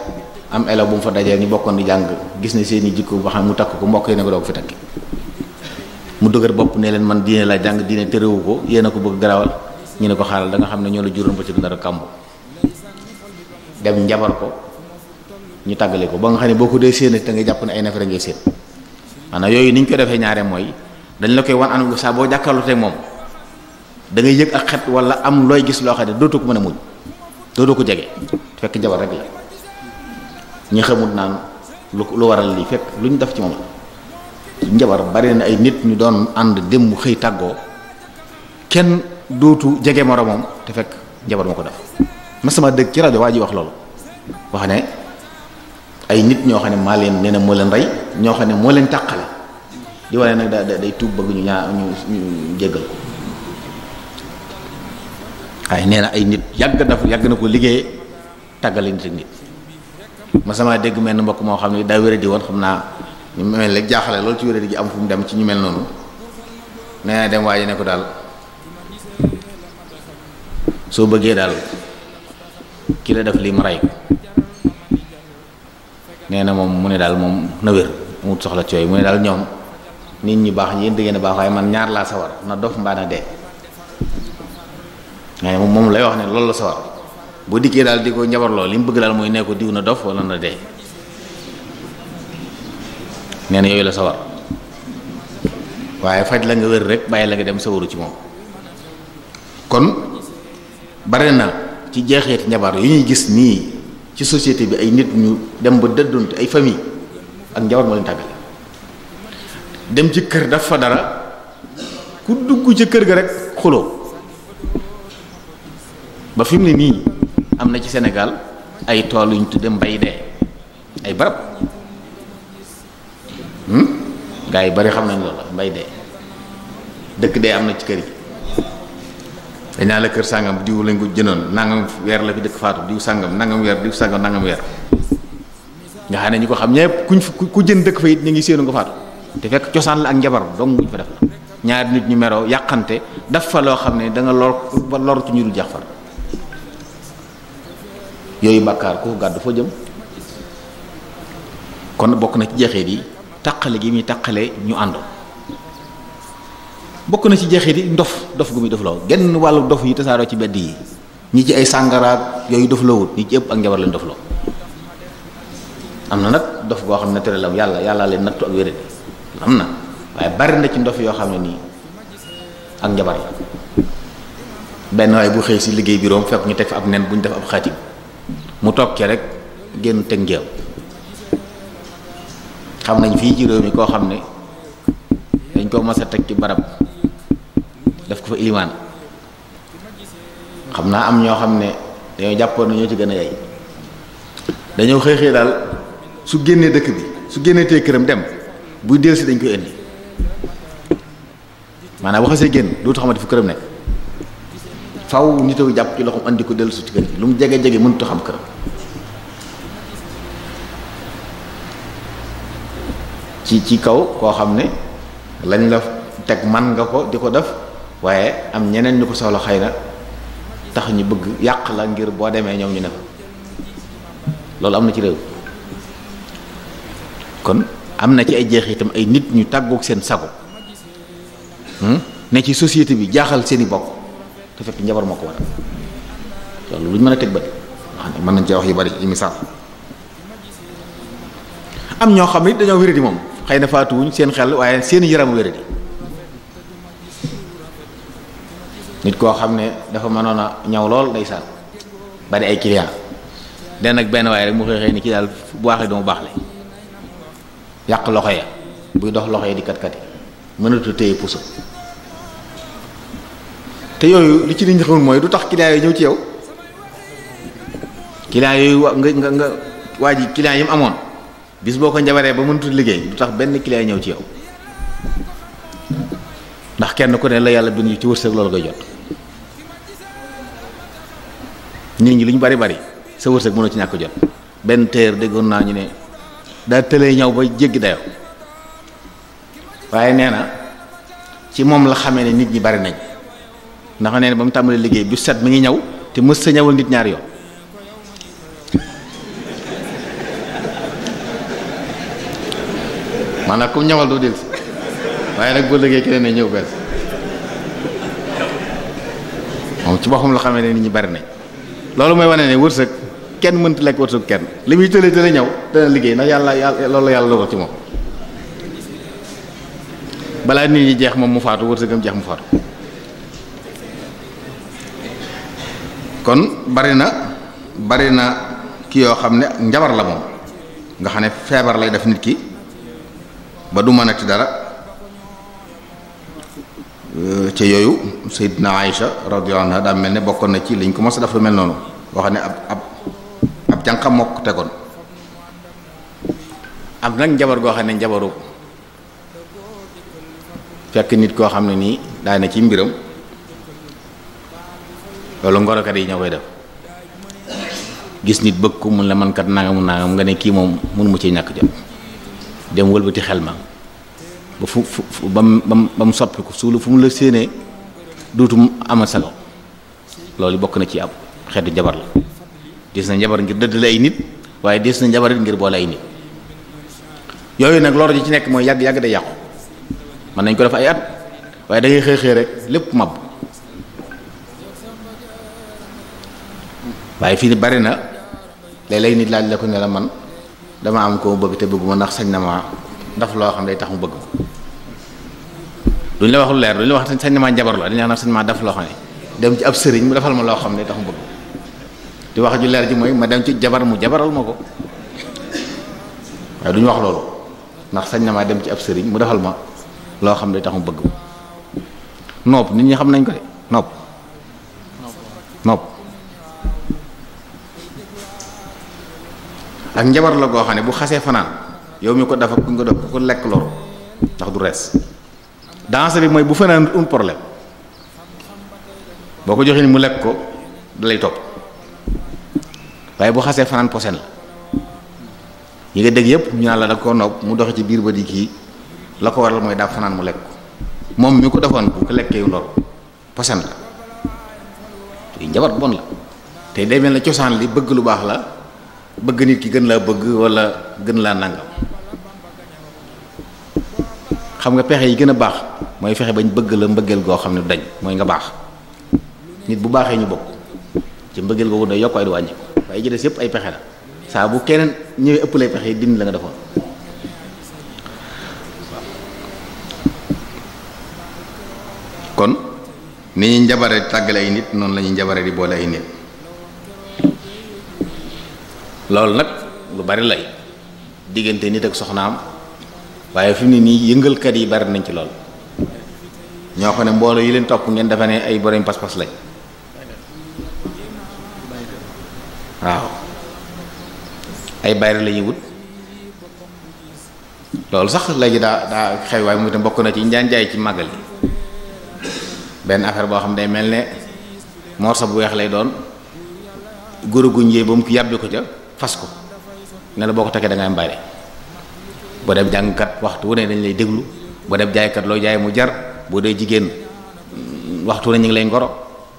am élève bu mu fa dajee ñu bokkoon di jàng gis ne seeni jikko ba xam mu takk ko mbokk yi ne ko doo ko fi takki mu dëgër bopp ne leen man diine laa jàng diine terewu ko yéen a ko bëgg garawal ñu ne ko xaaral da nga xam ne ñoo la juróom ba ci dara kàmbu dem njabar ko ñu tàggale ko ba nga xam ne boo ko dee séenati da ngay jàpp ne ay nefere ngay séen maanaam yooyu ni ñu ko defee ñaare mooy dañ la koy wan anam saa boo jàkkaarloo teg moom da ngay yëg ak xet wala am looy gis loo xam ne dootoo ko mën a muñ dootoo ko jege fekk njabar rek la ñi xamul naan lu waral lii fekk lu ñu def ci moom njabar bari na ay nit ñu doon ànd dem xëy tàggoo kenn dootu jege moromam te fekk njabar moo ko def ma sama dëgg ci rajo waa ji wax loolu wax ne ay nit ñoo xam ne maa leen nee na moo leen rey ñoo xam ne moo leen tàqale di wane nag day tuub bëgg ñu ñu jéggal ko waaye nee na ay nit yàgg na ko liggéeyee tàggale nit ak nit ma sama dégg mel ni mbokk moo xam ne daa wéradi woon xam naa ñu mel rek jaaxale loolu ci wéradi gi am fu mu dem ci ñu mel noonu nee na dem waaye ne ko daal soo bëggee daal ki la def lii ma rey ko nee na moom mu ne daal moom na wér amut soxla cooy mu ne daal ñoom nit ñi baax ñi yéen dëggeen a baax waaye man ñaar laa sawar na dof mbaa na dee waaye moom lay wax ne loolu la sawar boo dikkee daal di ko njabarloo li mu bëgg daal mooy nee ko diw na dof wala na dee nee na yooyu la sawar waaye faj la nga wér rek bàyyi la nga dem sawaru ci moom kon bare na ci jeexeeti njabar yu ñuy gis nii ci société bi ay nit ñu dem ba dëddunte ay famille ak njabar moo leen tàggale dem ci kër daf fa dara ku dugg ci kër ga rek xuloo ba fi mu ne nii am na ci Sénégal ay tool yu ñu tudde mbay dee ay barab gaa yi bari xam nañ loolu mbay dee dëkk dee am na ci kër yi dañ naa la kër sàngam diw lañ ko jënoon nangam weer la fi dëkk faatu diw sàngam nangam weer diw sàngam nangam weer nga xam ne ñi ko xam ñëpp ku jën dëkk fa it ñu ngi séenu nga faatu te fekk cosaan la ak njabar dong buñ fa def la ñaari nit ñu meroo yàqante daf fa loo xam ne da nga lortu ñu dul jax far yooyu bàkkaar ku gàddu foo jëm kon bokk na ci jeexeet yi taqale gi muy taqale ñu àndoon bokk na ci jeexeet yi dof gu muy dof loo genn wàllu dof yi tasaaroo ci bedd yi ñi ci ay sàngaraak yooyu dof loowut ñi ci ëpp ak njabar leen dof loo am na nag dof goo xam ne tere la yàlla leen nattu ak wéré am na waaye bari na ci ndof yoo xam ne nii ak njabar la benn waaye bu xëy si liggéey biroom fekk ñu teg fa ab nen bu ñu def ab xaatim mu toog ci rek génn teg ngeew xam nañ fii ci réew mi koo xam ne dañ koo mas a teg ci barab def ko fa ilimaan xam naa am ñoo xam ne dañoo jàppoon ne ñoo ci gën a yay dañoo xëy daal su génnee dëkk bi su génnee tee këram dem buy dellusi dañ koy indi maanaam bu xasee génn dootu xamante fu këram nekk faw nit a jàpp ci loxoom andi ko dellusi ci kër gi lu mu jege jege mënut a xam këram ci kaw koo xam ne lañ la teg man nga ko di ko def waaye am ñeneen ñu ko soxla xëy na tax ñu bëgg yàq la ngir boo demee ñoom ñu ne fa loolu am na ci réew kon am na ci ay jeexitam ay nit ñu tàggoog seen sago ne ci société bi jaaxal seeni bokk te fekk njabar moo ko waral loolu lu ñu mën a teg bët xam ne mën nañ cee wax yu bari ci misaal am ñoo xam ne dañoo wéradi moom xëy na faatuwuñ seen xel waaye seen yaram wéradi nit koo xam ne dafa mënoon a ñaw lool ndeysaan bari ay client den nag benn waaye rek mu xëy ni ki daal bu waxee dama baax le yàq loxo ya buy dox loxo ya di kat-kati mënatu téye puso te yooyu li ci nit ñi xamul mooy du tax client yi ñëw ci yow client yooyu nga waa ji client yi mu amoon bis boo ko njabaree ba mënut liggéey du tax benn client ñëw ci yow ndax kenn ku ne la yàlla bind ci wërsëg loolu ngay jot nit ñi lu ñu bari bari sa wërsëg mënoo ci ñàkk jot benn téer déggoon naa ñu ne daa tëlee ñëw ba jéggi dayoo waaye nee na ci moom la xamee ne nit ñi bari nañ ndax nee na ba mu tàmbalee liggéey bu set mi ngi ñëw te mës sa ñëwal nit ñaari yoon maanaam comme ñawal doo dellusi waaye nag boo liggéey keneen ne ñëw bees moom ci boppam la xamee ne nit ñi bari nañ loolu mooy wane ne wërsëg kenn mënta lekk wërsëg kenn li muy tële ñëw dana liggéey ndax yàlla loolu yàlla dogal ci moom balaa nit ñi jeex moom mu faatu wërsëgam jeex mu faatu kon bari na ki yoo xam ne njabar la moom nga xam ne feebar lay def nit ki ba du mën a ci dara ca yooyu Sayyidina Aïcha radiyallahu anha daa mel ne bokkoon na ci liñ ko mos a def lu mel noonu boo xam ne ab jànqam mokk tegoon am nag njabar goo xam ne njabaru fekk nit koo xam ne nii daay na ci mbiram loolu ngorokat yi ñoo koy def gis nit bëgg ko mun la man kat nangam nga ne kii moom mënu mu ci ñàkk jot dem wëlbati xel ma ba ba mu soppi ko suulu fu mu la séenee dootum amal sago loolu bokk na ci ab xeetu njabar la des na njabar ngir dëddale ay nit waaye des na njabar it ngir boole ay nit yooyu nag lor ji ci nekk mooy yàgg day yàqu mën nañ ko def ay at waaye da ngay xëy rek lépp mab waaye fii ni bari na léeg-léeg nit laaj la ko ne la man dama am ko bëgg te bëgguma ndax sañ na ma daf loo xam day tax mu bëgg ma duñ la wax lu leer duñ la wax sañ na maa njabar la dañuy wax sañ maa def loo xam ne dem ci ab sëriñ mu defal ma loo xam ne day tax mu bëgg di wax ju leer ji mooy ma dem ci jabar mu jabaral ma ko waaye duñu wax loolu ndax sañ na maa dem ci ab sëriñ mu defal ma loo xam ne day tax mu bëgg ma nopp nit ñi xam nañ ko de nopp ak njabar la goo xam ne bu xasee fanaan yow mi ko dafa ku nga def ko lekk loru ndax du rees danse bi mooy bu fanaan un problème boo ko joxee ni mu lekk ko dalay topp waaye bu xasee fanaan posen la yi nga dégg yëpp ñu naan la da ko nopp mu doxe ci biir ba di kii la ko waral mooy daa fanaan mu lekk ko moom mi ko defoon bu ko lekkee loru posen la te njabar bon la te day mel ne cosaan li bëgg lu baax la bëgg nit ki gën laa bëgg wala gën laa nangam xam nga pexe yi gën a baax mooy fexe bañ bëgg la mbëggeel goo xam ne dañ mooy nga baax nit bu baaxee ñu bokk ci mbëggeel googu day yokk ay du wàññi ko waaye ji des yëpp ay pexe la saa bu keneen ñëwee ëpp lay pexe yi dindi la nga defoon kon ni ñuy njabare tàggale ay nit noonu la ñuy njabare di boole ay nit loolu nag lu bari lay diggante nit ak soxnaam waaye fi mu ne nii yëngalkat yi bari nañ ci lool ñoo xam ne mbooloo yi leen topp ngeen defe ne ay borom pas-pas lañ waaw ay bayre la ñuy wut loolu sax léegi daa xew waaye mu itam bokk na ci njaan jaay ci màggal yi benn affaire boo xam ne day mel ne morso bu weex lay doon góor guñ yee ba mu ko yàbbi ko ca fas ko ne la boo ko takkee da ngay am bayre boo dem jàngkat waxtu wu ne dañ lay déglu boo dem jaaykat loo jaay mu jar boo dee jigéen waxtu wu ne ñu ngi lay ngoro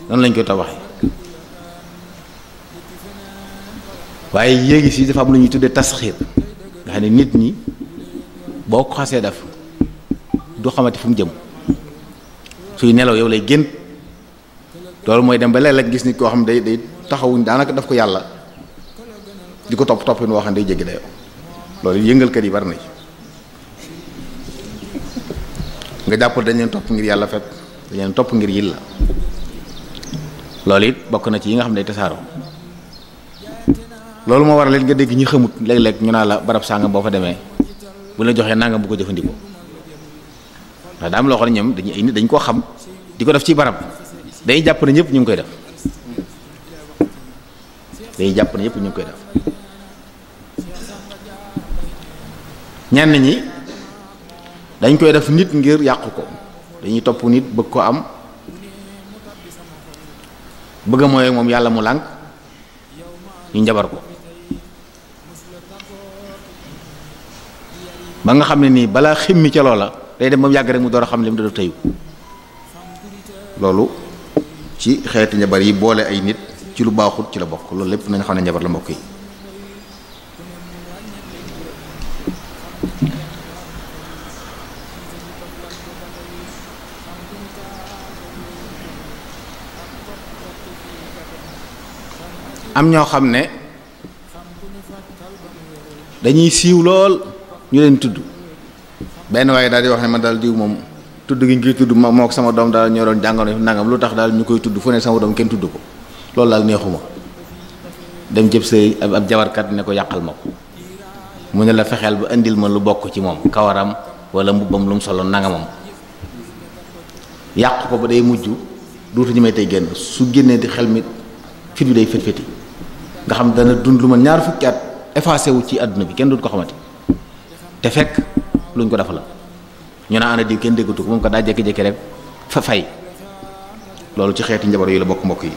noonu lañ koy tabaxee waaye yéegi si dafa am lu ñuy tuddee tasxiir nga xam ne nit ñi boo ko xasee def du xamante fu mu jëm suy nelaw yow lay génn loolu mooy dem ba léeg-léeg gis nit koo xam ne day taxawuñ daanaka daf ko yàlla di ko toppin woo xam ne day jéggi dayoo loolu yëngalkat yi bari na ci nga jàppal dañ leen topp ngir yàlla fekk dañ leen topp ngir yil la loolu it bokk na ci yi nga xam ne day tasaaroo loolu moo waral leen nga dégg ñi xamut léeg-léeg ñu naa la barab sàngam boo fa demee bu la joxee nangam bu ko jëfandikoo ndax daa am loo xam ne ñoom dañuy ay nit dañ koo xam di ko def ci barab day jàpp ne ñëpp ñu ngi koy def day jàpp ne yëpp ñu ngi koy def. ñenn ñi dañ koy def nit ngir yàqu ko, dañuy topp nit bëgg ko am, bëgg a mooy moom yàlla mu lànk, ñu njabar ko ba nga xam ne nii balaa ximmi ca loola day dem ba mu yàgg rek mu door a xam li mu doon tëyu. loolu ci xeeti njabar yi boole ay nit ci lu baaxut ci la bokk. loolu lépp nañ xam ne njabar la mbokk yi. am ñoo xam ne dañuy siiw lool ñu leen tudd. benn waaye daal di wax ne man daal diw moom tudd gi ngi tudd moo ko sama doom daal ñoo doon jàngoon nangam lu tax daal ñu koy tudd fu ne sama doom kenn tudd ko. loolu daal neexuma. dem jëb sëy ab jabarkat ne ko yàqal ma ko, mu ne la fexeel ba indil ma lu bokk ci moom, kawaram wala mbubbam lu mu soloon nangamam. yàq ko ba day mujj duutu ñu may tey génn. su génnee di xel mi fit bi day fét-féti nga xam dana dund lu ma ñaar fukki at effacé wu ci àdduna bi kenn dootu ko xamati, te fekk luñ ko dafa la. ñu naa ana diw kenn déggatu ko moom ko daa jékki-jékki rek fa fay. loolu ci xeeti njabar yooyu la bokk mbokk yi.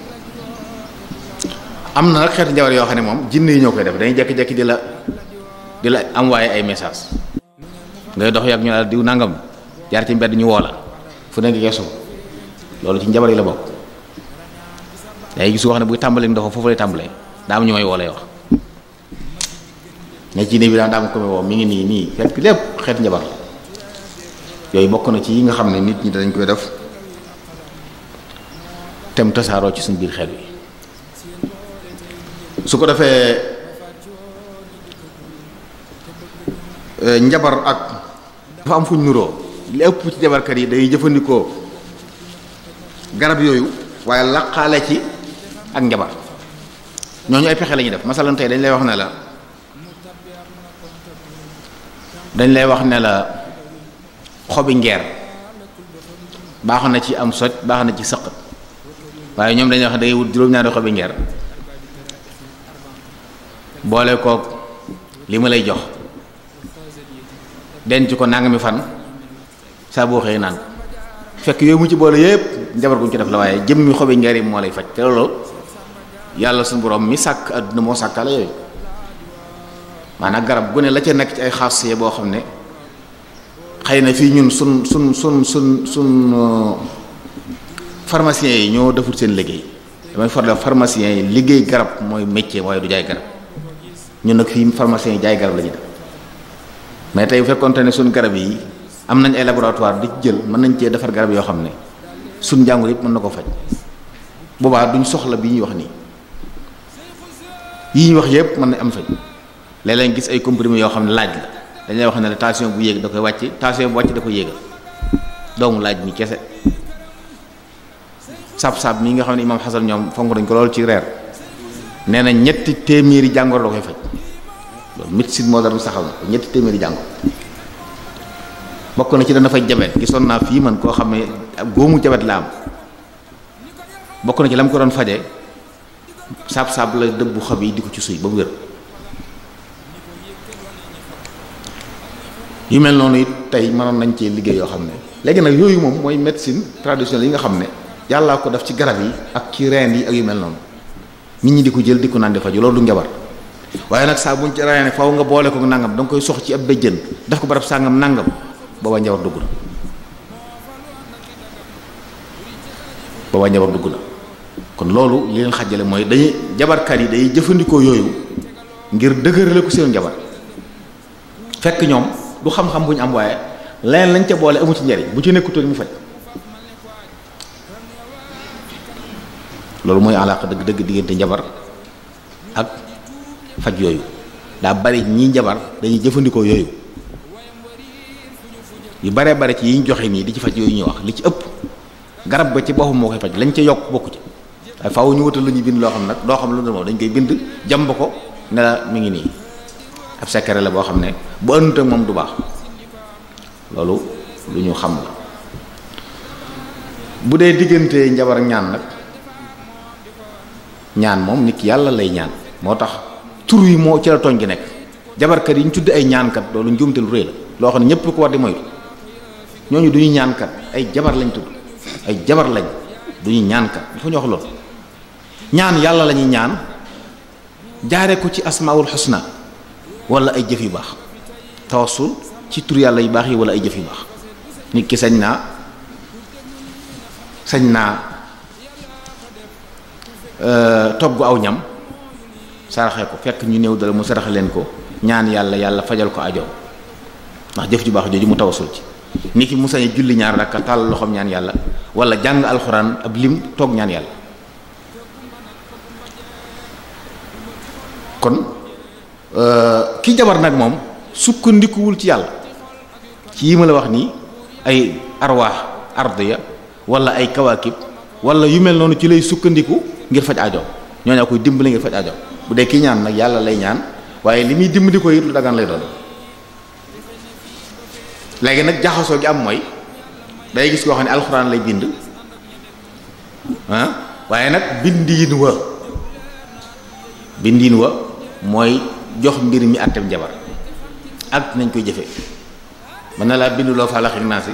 am na nag xeeti njabar yoo xam ne moom jinne yi ñoo koy def, dañuy jékki-jékki di la am waaye ay message ngay dox yàgg ñu daal diw nangam jaar ci mbedd ñu woo la fu nekk geesu. loolu ci njabar yi la bokk. day gis wax ne buy tàmbalee ndox foofu lay tàmbalee daa am ñu may woo lay wax ne ci ne bi daa am ko may woo mi ngi nii fekk lépp xeeti njabar la. yooyu bokk na ci yi nga xam ne nit ñi dañ koy def tem tasaaroo ci suñ biir xel wi. su ko defee njabar ak dafa am fuñ nuroo. li ëpp ci jabarkat yi day jëfandikoo garab yooyu waaye laqaale ci ak njabar. ñooñu ay pexe la ñuy def. masalan tey dañ lay wax ne la xobi ngeer baax na ci am soj, baax na ci sëqat, waaye ñoom dañuy wax da ngay wut juróom-ñaari xobi ngeer boole kook li ma lay jox denc ko nangami fan saa boo xëyee naan. fekk yooyu mu ci boole yépp njabar guñ ci def la, waaye jëmmi xobi ngeer yi moo lay faj. te loolu yàlla suñu borom mi sàkk àdduna moo sàkkale yooyu. maanaam garab gu ne la ca nekk ci ay xaas boo xam ne xëy na fii ñun sun pharmaciens yi ñoo deful seen liggéey. damay faral pharmaciens yi liggéey garab mooy métier waaye du jaay garab. ñun nag fii pharmaciens yi jaay garab la ñuy def. mais tey bu fekkoonte ne suñ garab yi am nañ ay laboratoire di jël mën nañ cee defar garab yoo xam ne suñ njàngur yëpp mën na ko faj. boobaa duñ soxla bi ñuy wax nii. yi ñu wax yëpp mën na am faj. léeg-léeg gis ay comprimés yoo xam ne laaj la dañ lay wax ne la tension bu yéeg da koy wàcc, tension bu wàcc da koy yéegal. doomu laaj mi kese. saab-saab mi nga xam ne Imam Xasan ñoom fonk dañ ko loolu ci reer nee na 3 téeméeri jàngoro la koy faj. loolu médecine moderne saxal na ko 3 téeméeri jàngoro. bokk na ci dana faj jabet. gisoon naa fii man koo xam ne góomu jabet la am. bokk na ci la mu ko doon faje saab-saab la dëbbu xob yi di ko ci suy ba mu wér. yu mel noonu it tey mënoon nañ cee liggéey yoo xam ne léegi nag yooyu moom mooy médecine traditionnelle yi nga xam ne yàllaa ko def ci garab yi ak ci reen yi ak yu mel noonu nit ñi di ko jël di ko naan di faju loolu du njabar. waaye nag saa buñ ci reen faaw nga boole ko nangam da nga koy sox ci ab béjjën def ko barab sàngam nangam booba njabar dugg na. kon loolu li leen xajale mooy dañuy jabarkat yi day jëfandikoo yooyu ngir dëgërale ko seen njabar. fekk ñoom du xam-xam bu ñu am waaye leneen lañ ca boole amu ci njariñ bu ci nekkutoon mu faj. loolu mooy alaaka dëgg diggante njabar ak faj yooyu. daa bari ñi njabar dañuy jëfandikoo yooyu yu baree bari ci yi ñu joxe nii di ci faj yooyu ñuy wax li ci ëpp garab ba ci boppam moo koy faj lañ ca yokk bokku ci. waaye faaw ñu wutal lu ñuy bind loo xam nag doo xam lu dul moom dañ koy bind jàmb ko ne la mi ngi nii ab secret la boo xam ne bu ëndut ak moom du baax. loolu lu ñu xam la. bu dee diggante njabar ak ñaan nag ñaan moom nit ki yàlla lay ñaan moo tax tur yi moo ci la tooñ gi nekk. jabarkat yi ñu tudd ay ñaankat loolu njuumte lu rëy la loo xam ne ñëpp ko war di moytu ñooñu du ñu ñaankat ay jabar lañ tudd ay jabar lañ du ñu ñaankat dafa ñu wax loolu ñaan yàlla la ñuy ñaan jaare ko ci asmaul husna wala ay jëf yu baax tawassul ci tur yàlla yu baax yi wala ay jëf yu baax nit ki sañ naa togg aw ñam saraxe ko fekk ñu néew dala mu saraxe leen ko ñaan yàlla fajal ko ajoom ndax jëf ju baax jooju mu tawassul ci nit ki mu sañ julli ñaar rakka tàll loxoom ñaan yàlla wala jàng alxuraan ab lim toog ñaan yàlla kon ki jabar nag moom sukkandikuwul ci yàlla ci yi ma la wax nii ay arwaax ardiya wala ay kawaakib wala yu mel noonu ci lay sukkandiku ngir faj ajoom ñooñu koy dimbali ngir faj ajoom bu dee kii ñaan nag yàlla lay ñaan waaye li muy dimbali ko it lu dagan lay doon léegi nag jaxasoo gi am mooy day gis koo xam ne alxuraan lay bind waaye nag bindiin wa mooy jox mbir mi àtteem jabar ak nañ koy jëfe mën na laa bind loo Falaq ak Naas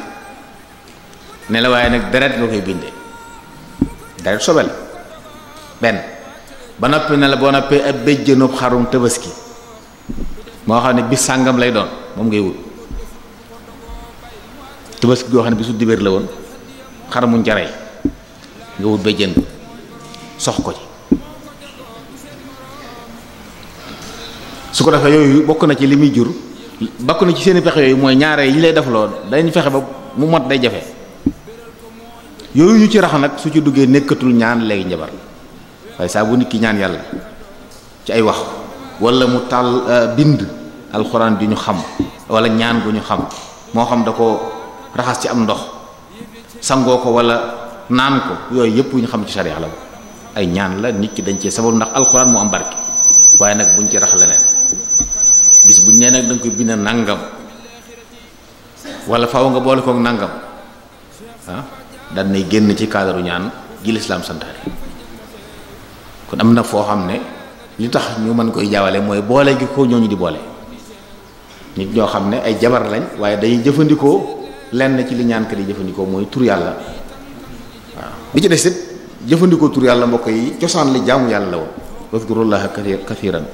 ne la waaye nag deret nga koy bindee deret sobe la benn ba noppi ne la boo noppee ab béjjënub xarum tabaski moo xam ne bis sàngam lay doon moom ngay wut tabaski goo xam ne bisu dibéer la woon xar mu njarey nga wut béjjën sox ko ci su ko defee yooyu bokk na ci li muy jur bokk na ci seeni pexe yooyu mooy ñaare yi ñu lay defloo dañu fexe ba mu mot day jafe yooyu ñu ci rax nag su ci duggee nekkatul ñaan léegi njabar waaye saa bu nit ki ñaan yàlla ci ay wax wala mu tàll bind alxuraan di ñu xam wala ñaan gu ñu xam moo xam da ko raxas ci am ndox sangoo ko wala naan ko yooyu yëpp ñu xam ci sariya la ay ñaan la nit ki dañ cee sabab ndax alxuraan moo am barke waaye nag buñ ci rax leneen bis buñ nee nag da nga koy bind nangam wala faaw nga boole kook nangam daan nay génn ci cadre ñaan gi lislaam santaane kon am na foo xam ne li tax ñu mën koy jaawale mooy boole gi ko ñooñu di boole nit ñoo xam ne ay jabar lañ waaye day jëfandikoo lenn ci li ñaankat yi jëfandikoo mooy tur yàlla waaw bi ci des it jëfandikoo tur yàlla mbokk yi cosaan li jaamu yàlla la woon wadkurullaha kathiran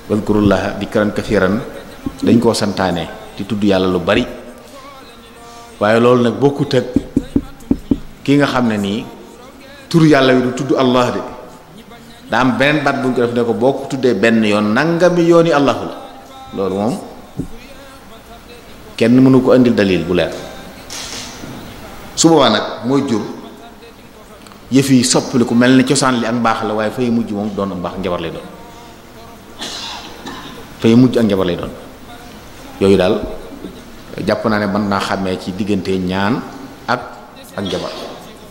wadkurullaha dikran kathiran dañ koo santaane di tudd yàlla lu bari waaye loolu nag bokkut ak ki nga xam ne nii tur yàlla wi du tudd allah de daa am beneen baat bu ñu ko def ne ko boo ko tuddee benn yoon nangami yooni allahu la loolu moom kenn mënu ko indil dalil bu leer su boobaa nag mooy jur yëf yi soppaliku mel ni cosaan li ak mbaax la waaye fay mujj moom doon mbaax njabar lay doon fay mujj ak njabar lay doon yooyu daal jàpp naa ne mën naa xàmmee ci diggante ñaan ak njabar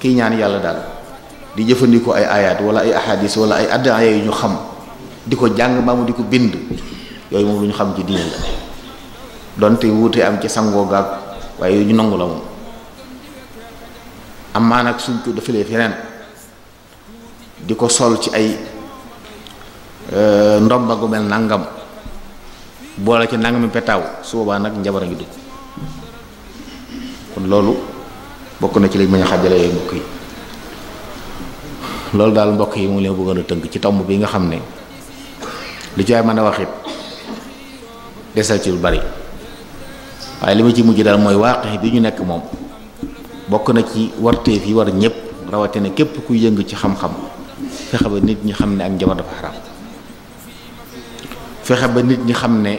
kii ñaan yàlla daal di jëfandikoo ay ayat wala ay ahadis wala ay addaaya yu ñu xam di ko jàng mbaa mu di ko bind yooyu moom lu ñu xam ci diine la donte wuute am ci sangoo gaag waaye yu ñu nangu la moom am maa nag suñ ko defalee feneen di ko sol ci ay ndomba gu mel nangam boole ci nangami petaaw su boobaa nag njabar a ngi dugg kon loolu bokk na ci lañ mën a xàjjale yooyu mbokk yi loolu daal mbokk yi mu leen bëggoon a tënk ci tomb bi nga xam ne lu ci ay mën a wax it desal ci lu bari waaye li ma ci mujj daal mooy waaqi bi ñu nekk moom bokk na ci warteef yi war ñëpp rawatina képp kuy yëngu ci xam-xam fexe ba nit ñi xam ne ak njabar dafa xaraam fexe ba nit ñi xam ne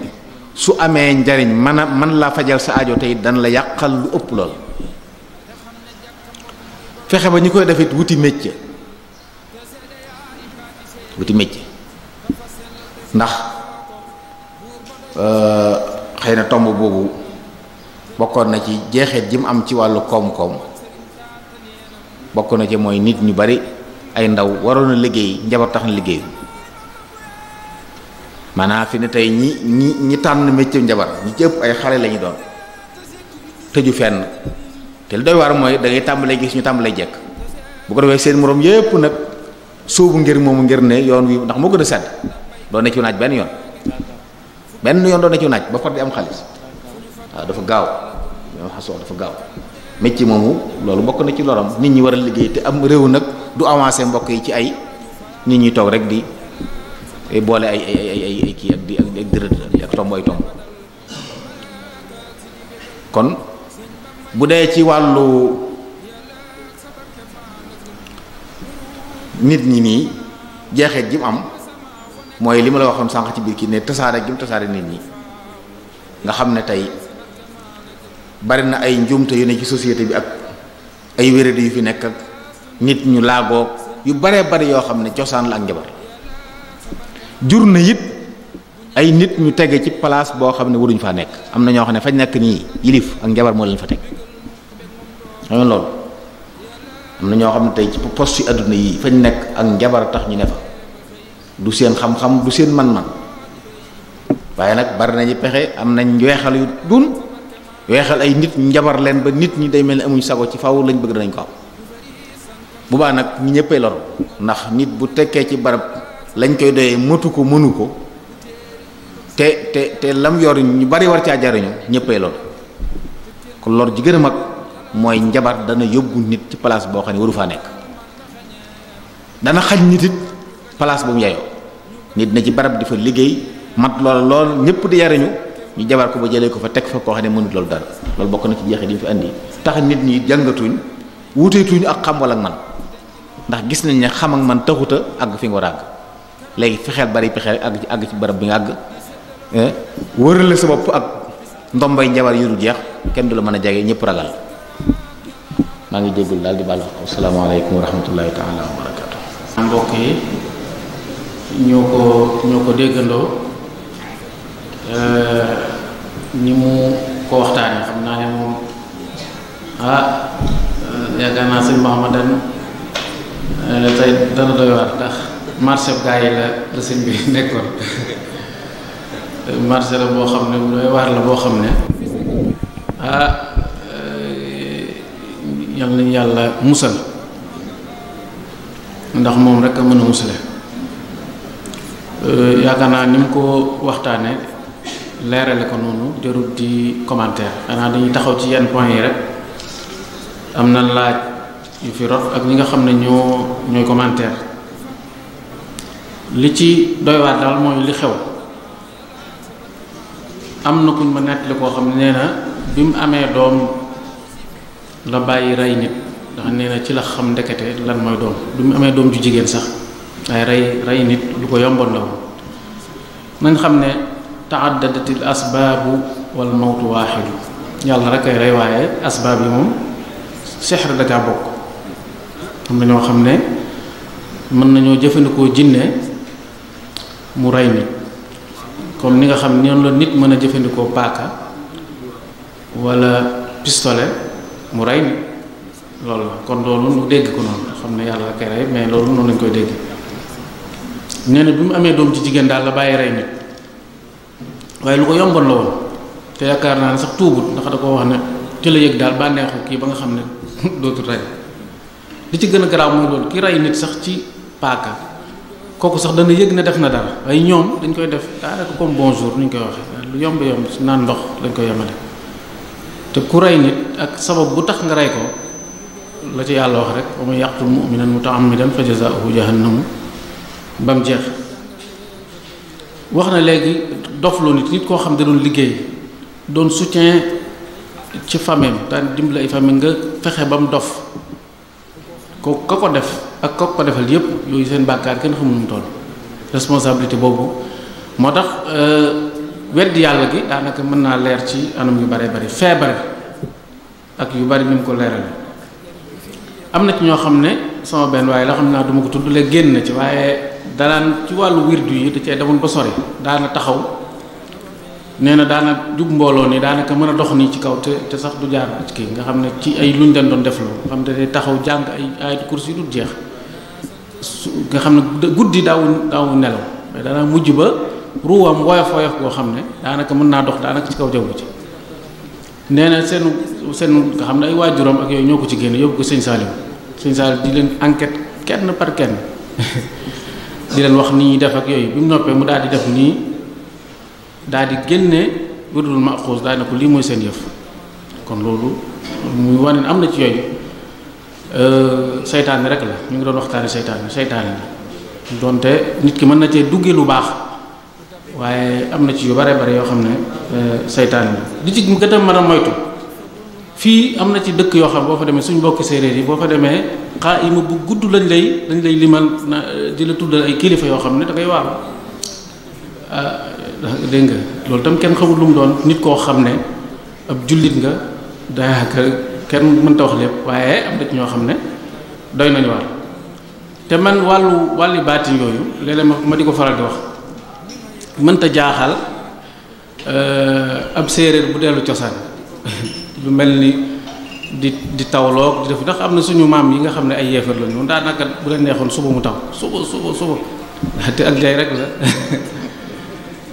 su amee njariñ man laa fajal sa aajo tey dan la yàqal lu ëpp lool fexe ba ñi koy def it wuti métier ndax xëy na tomb boobu bokkoon na ci jeexeet ji mu am ci wàllu koom-koom bokk na ci mooy nit ñu bari ay ndaw waroon a liggéey njabar tax na liggéeyu maanaam fi ne tey ñi tànn métier njabar ñi ci ëpp ay xale lañu doon tëju fenn te li doy waar mooy da ngay tàmbalee gis ñu tàmbalee jekk bu ko defee seen moroom yépp nag sóobu ngir moomu ngir ne yoon wi ndax moo gën a sedd doo ne ci naaj benn yoon doo ne ci naaj ba far di am xaalis waaw dafa gaaw ñoo xasoo dafa gaaw métier moomu loolu bokk na ci loram nit ñi war a liggéey te am réew nag du avancé mbokk yi ci ay nit ñi toog rek di boole ay kii ak di ak dërët ak tomb ay tomb kon bu dee ci wàllu nit ñi nii jeexeet ji mu am mooy li ma la waxoon sànq ci biir kii ne tasaare gi mu tasaare nit ñi nga xam ne tey bari na ay njuumte yu ne ci société bi ak ay wéradi yu fi nekk ak nit ñu laagoo yu baree bari yoo xam ne cosaan la ak njabar jur na it ay nit ñu tege ci place boo xam ne waruñ faa nekk am na ñoo xam ne fañ nekk nii yilif ak njabar moo leen fa teg xam loolu am na ñoo xam ne tey ci poste yi àdduna yi fañ nekk ak njabar tax ñu ne fa du seen xam-xam du seen man-man waaye nag bari nañu pexe am nañ weexal yu dun weexal ay nit njabar leen ba nit ñi day mel ni amuñ sago ci faw lañ bëgg danañ ko am bu baax nag ñi ñëppay lor ndax nit bu tekkee ci barab lañ koy doyee matu ko mënu ko te lam yor ñu bari war caa jariñu ñëppay lor kon lor ji gën a mag mooy njabar dana yóbbu nit ci place boo xam ne waru faa nekk dana xaj nit it place bu mu yeyoo nit na ci barab di fa liggéey mat lool ñëpp di jariñu ñu jabar ko ba jëlee ko fa teg fa koo xam ne mënut loolu dara loolu bokk na ci jeexit yi fi andi tax nit ñi jàngatuñ wuteetuñ ak xam wala ak man ndax gis nañ ne xam ak man taxuta àgg fi nga war a àgg léegi fexeel bari pexe àgg ci barab bi nga àgg wërale sa bopp ak ndombay njabar yu dul jeex kenn du la mën a jege ñëpp ragal maa ngi jéggul daal di bàll wax asalaamaaleykum wa rahmatullahi taala wa barakatu mbokk yi ñoo ko déggandoo ni mu ko waxtaanee xam naa ne moom yaakaar naa sëñ Mahamadan tey dana doy waar ndax marché gaa yi la sëñ bi nekkoon marché la boo xam ne bu doy waar la boo xam ne yal nañu yàlla musal ndax moom rek a mën a musale yaakaar naa ni mu ko waxtaane leerale ko noonu jarul di commentaire xanaa dañuy taxaw ci yenn point yi rek am na laaj yu fi rot ak ñi nga xam ne ñooy commentaire li ci doy waar daal mooy li xew am na kuñ ma nettali koo xam ne nee na bi mu amee doom la bàyyi rey nit ndax nee na ci la xam ndekete lan mooy doom bi mu amee doom ju jigéen sax waaye rey nit lu ko yomboon la woon nañ xam ne taadadatil asbaabu wal mawtu waaxidu yàlla rek ay rey waaye asbaab yi moom sexr da caa bokk am na ñoo xam ne mën nañoo jëfandikoo jinne mu rey nit comme ni nga xam ne noonu la nit mën a jëfandikoo paaka wala pistolet mu rey nit loolu la kon loolu nu dégg ko noonu xam ne yàlla rek ay rey mais loolu noonu lañ koy dégg nee na bi mu amee doom ci jigéen daal la bàyyi rey nit waaye lu ko yomboon la woon te yaakaar naa ne sax tuubut ndax da ko wax ne ci la yëg daal bànneexu kii ba nga xam ne dootul rey li ci gën a garaaw mooy loolu ki rey nit sax ci paaka kooku sax dana yëg ne def na dara waaye ñoom dañ koy def daanaka comme bonjour ni ñu koy waxee lu yomb naan ndox lañ koy yemale te ku rey nit ak sabab bu tax nga rey ko la ci yàlla wax rek wa man yaqtul mu'minan muta'ammidan fa jazaa'uhu jahannamu ba mu jeex wax na léegi dofloo nit koo xam ne doon liggéey doon soutien ci famille daan dimbali ay famille nga fexe ba mu dof ko ka ko def ak ka ko defal yépp yooyu seen bàkkaar kenn xamul nu mu toll responsabilité boobu moo tax weddi yàlla gi daanaka mën naa leer ci anam yu bare bari feebar ak yu bari ni mu ko leerale am na ci ñoo xam ne sama benn waaye la xam naa duma ko tudd léegi génn na ci waaye danaan ci wàllu wirdu yi da cee demoon ba sori daana taxaw nee na daana jub mbooloo ni daanaka mën a dox nii ci kaw te sax du jaar ci kii nga xam ne ci ay luñ leen doon def loolu nga xam ne day taxaw jàng ay ayatu kursi yu dul jeex nga xam ne guddi daawu nelaw mais daana mujj ba ruwam woyof boo xam ne daanaka mën naa dox daanaka ci kaw jaww ji nee na seen nga xam ne ay waajuram ak yooyu ñoo ko ci génne yóbbu ko sëñ Saliou di leen enquête kenn par kenn di leen wax ni ñuy def ak yooyu bi mu noppee mu daal di def nii daal di génne wirdul maxuus daal ne ko lii mooy seen yëf kon loolu muy wane am na ci yooyu seytaane rek la ñu ngi doon waxtaane seytaane la donte nit ki mën na cee duggee lu baax waaye am na ci yu bare bare yoo xam ne seytaane la li ci gën a mën a moytu fii am na ci dëkk yoo xam boo fa demee suñ mbokki séeréer yi boo fa demee xaayima bu gudd lañ lay limal di la tuddal ay kilifa yoo xam ne da ngay waaw dégg nga loolu tam kenn xamul lu mu doon nit koo xam ne ab jullit nga daanaka kenn mënta wax lépp waaye am na ci ñoo xam ne doy nañu waar te man wàlli baatin yooyu léeg-léeg ma di ko faral di wax mënta jaaxal ab séeréer bu dellu cosaan lu mel ni di tawloog di def ndax am na suñu maam yi nga xam ne ay yeefar la ñu daanaka bu leen neexoon suba mu taw suba te ak jay rek la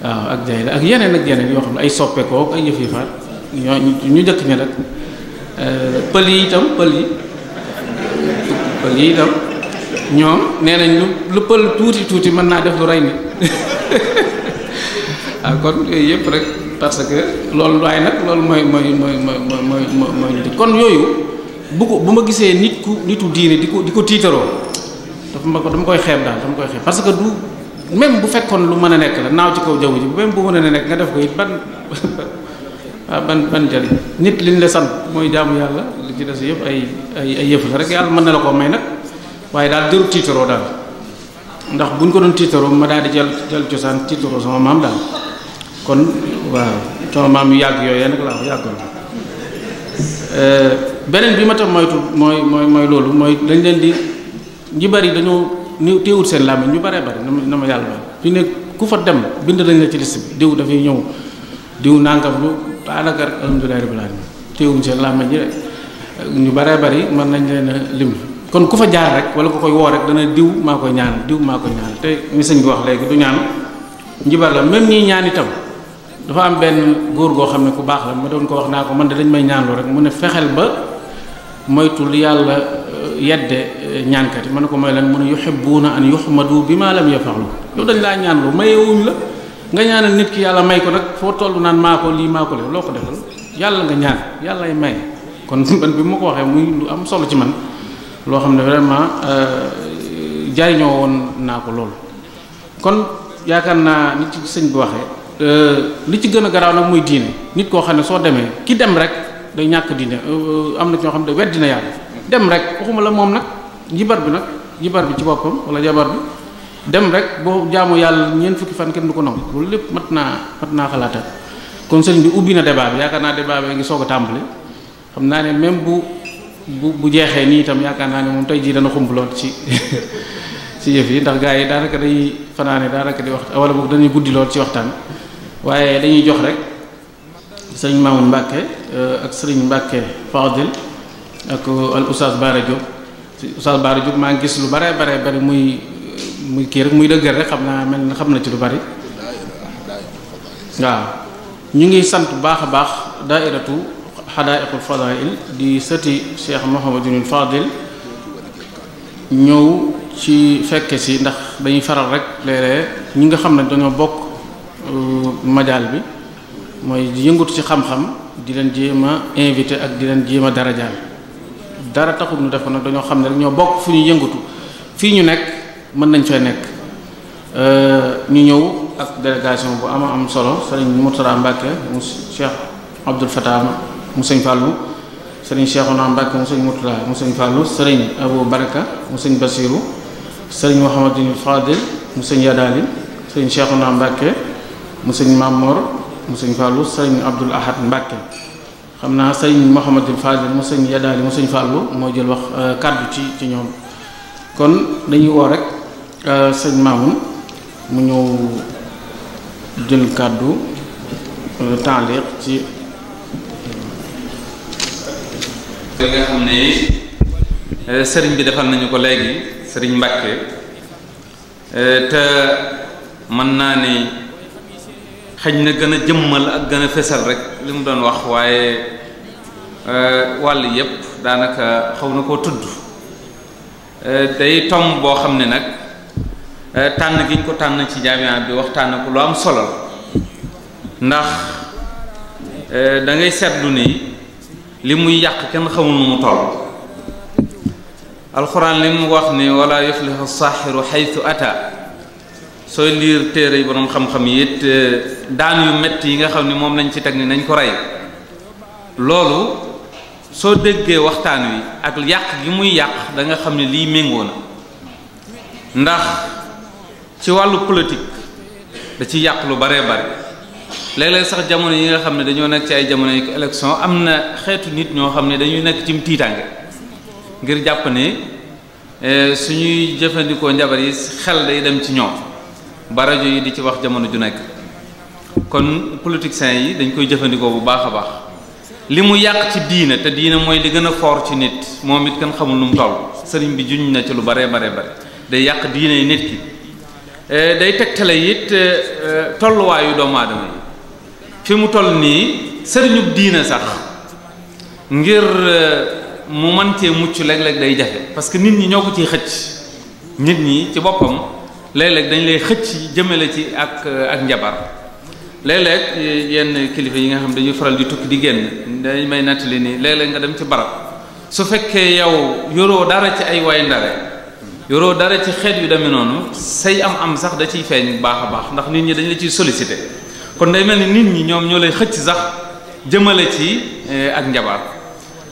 waaw ak jay la ak yeneen yoo xam ne ay soppeekoo ay yëf yi faat ñu njëkk ña rek pël yi itam ñoom nee nañ lu pël tuuti mën naa def lu rey nit waaw kon yooyu yëpp rek parce que loolu waaye nag loolu mooy kon yooyu bu ma gisee nitu diine di ko tiitaroo dama koy xeeb daal dama koy xeeb parce que du même bu fekkoon lu mën a nekk la naaw ci kaw jaww ji même bu mën a nekk nga def ko it ban jariñ nit liñ la sant mooy jaamu yàlla li ci des yëpp ay yëf la rek yàlla mën na la koo may nag waaye daal jëru tiitaroo daal ndax buñ ko doon tiitaroo ma daal di jël cosaan tiitaroo sama maam daal kon waaw sama maam yu yàgg yooyu nag laa yàggoon beneen bi ma tam moytu mooy loolu mooy dañ leen di ñi bari dañoo ni téewut seen làmmiñ ñu baree bari na ma yàlla bari fi ne ku fa dem bind lañ la ci liste bi diw dafay ñëw diw nangam lu daanaka alhamdulilah rabbil alamin téewuñ seen làmmiñ yi ñu baree bari mën nañ leen a lim kon ku fa jaar rek wala ku koy woo rek dana diw maa koy ñaan te ni sëñ bi wax léegi du ñaan njibar la même ñii ñaan itam dafa am benn góor goo xam ne ku baax la ma doon ko wax naa ko man de dañ may ñaanloo rek mu ne fexeel ba moytu li yàlla yedde ñaankat yi ma ne ko mooy lan mu ne yuhibbuuna an yuhmadu bi ma lam yafalu yow dañ laa ñaanloo mayewuñ la nga ñaanal nit ki yàlla may ko nag foo toll naan maa ko lii maa ko lii loo ko defal yàlla nga ñaan yàllay may kon man bi ma ko waxee muy lu am solo ci man loo xam ne vraiment jariñoo woon naa ko loolu kon yaakaar naa nit ci sëñ bi waxee li ci gën a garaaw nag muy diine nit koo xam ne soo demee ki dem rek day ñàkk diine am na ñoo xam ne weddi na yàlla dem rek waxuma la moom nag jibar bi ci boppam wala jabar bi dem rek boo jaamu yàlla ñeent fukki fan kenn du ko nangu loolu lépp mat naa xalaatal kon sëñ bi ubbi na débat bi yaakaar naa débat bi ngi soog a tàmbali xam naa ne même bu jeexee nii itam yaakaar naa ne moom tey jii dana xumb lool ci yëf yi ndax gars yi daanaka dañuy fanaane daanaka di waxtaan wala boog dañuy guddi lool ci waxtaan waaye dañuy jox rek sëriñ Mamoun Mbacke ak sëriñ Mbacke Fadil ak al Oustaz Bara Diop Oustaz Bara Diop maa ngi gis lu bare muy kii rek muy dëggal rek xam naa mel na xam na ci lu bari waaw ñu ngi sant bu baax a baax daairatu Hadaiqul Fadail di sëti Cheikh Mouhamadul Fadil ñëw ci fekke si ndax dañuy faral rek léeg-léeg ñi nga xam ne dañoo bokk majaal bi mooy yëngatu ci xam-xam di leen jéem a invité ak di leen jéem a darajaal dara taxul ñu def ko nag dañoo xam ne rek ñoo bokk fu ñu yëngatu fii ñu nekk mën nañ fee nekk ñu ñëw ak délégation bu am solo sëriñ Mourtada Mbacke mu Cheikh Abdoul Fatah mu sëñ Fallou sëriñ Cheikhouna Mbacke mu sëñ Mourtada mu sëñ Fallou sëriñ Abou Baraka mu sëñ Bassirou sëriñ Mouhamadou Fadil mu sëñ Yadali sëriñ Cheikhouna Mbacke mu sëñ Mamor mu sëñ Fallou sëriñ Abdoul Ahad Mbacke xam naa sëriñ Mouhamadou Fadil mu sëñ Yadali mu sëñ Fallou moo jël wax kàddu ci ñoom kon dañuy woo rek sëñ Mamoun mu ñëw jël kàddu taaliq ci li nga xam ne sëriñ bi defal nañu ko léegi sëriñ Mbacke te mën naa ni xëy na gën a jëmmal ak gën a fesal rek li mu doon wax waaye wàll yépp daanaka xaw na koo tudd day tomb boo xam ne nag tànn gi ñu ko tànn ci jaamia bi waxtaan ko lu am solo ndax da ngay seetlu ni li muy yàq kenn xamul nu mu toll. alxuraan li mu wax ni wala yuflihu saaxiru xaytu ata sooy liir téere yi boroom xam-xam yi it daan yu metti yi nga xam ni moom lañ ci teg ni nañ ko rey loolu soo déggee waxtaan wi ak yàq gi muy yàq da nga xam ne lii méngoo na ndax ci wàllu politique da ci yàq lu baree bare léeg-léeg sax jamono yi nga xam ne dañoo nekk ci ay jamono yi élection am na xeetu nit ñoo xam ne dañuy nekk ci tiitaange ngir jàpp ne suñuy jëfandikoo njabar yi xel day dem ci ñoom ba rajo yi di ci wax jamono ju nekk kon politiciens yi dañ koy jëfandikoo bu baax a baax li mu yàq ci diine te diine mooy li gën a fort ci nit moom it kenn xamul nu mu toll sëriñ bi juñ na ci lu baree bare day yàq diine yi nit ki day tegtale it tolluwaayu doomu aadama yi fi mu toll nii sëriñub diine sax ngir mu mën cee mucc léeg-léeg day jafe parce que nit ñi ñoo ko ciy xëcc nit ñi ci boppam léeg-léeg dañ lay xëcc jëmale ci ak njabar léeg-léeg yenn kilifa yi nga xam dañuy faral di tukki di génn dañ may nettali ni léeg-léeg nga dem ci barab su fekkee yow yoroo dara ci ay way ndare yoroo dara ci xeet yu demee noonu say am sax da ciy feeñ bu baax a baax ndax nit ñi dañ la ciy sollicité kon day mel ni nit ñi ñoom ñoo lay xëcc sax jëmale ci ak njabar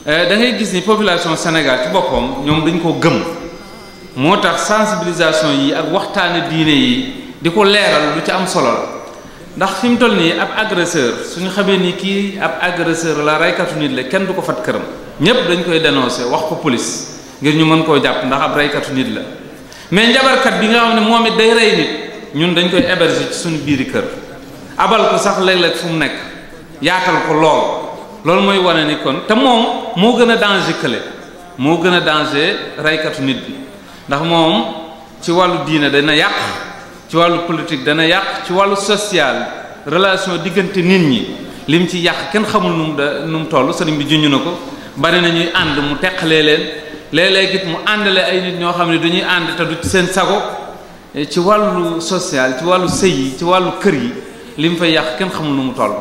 da ngay gis ni population Sénégal ci boppam ñoom dañ koo gëm moo tax sensibilisation yi ak waxtaane diine yi di ko leeral lu ci am solo la ndax fi mu toll nii ab agresseur suñu xamee ni kii ab agresseur la raykatu nit la kenn du ko fat këram ñépp dañ koy dénoncer wax ko police ngir ñu mën koo jàpp ndax ab raykatu nit la mais njabarkat bi nga xam ne moom it day rey nit ñun dañ koy héberger ci suñu biiri kër abal ko sax léeg-léeg fu mu nekk yaatal ko loolu mooy wane ni kon te moom moo gën a danger kële moo gën a danger raykatu nit bi ndax moom ci wàllu diine dana yàq ci wàllu politique dana yàq ci wàllu social relation diggante nit ñi lim ci yàq kenn xamul nu mu toll sëriñ bi junj na ko bari na ñuy ànd mu teqalee leen léeg-léeg it mu àndale ay nit ñoo xam ne du ñuy ànd te du ci seen sago ci wàllu social ci wàllu sëy yi ci wàllu kër yi lim fay yàq kenn xamul nu mu toll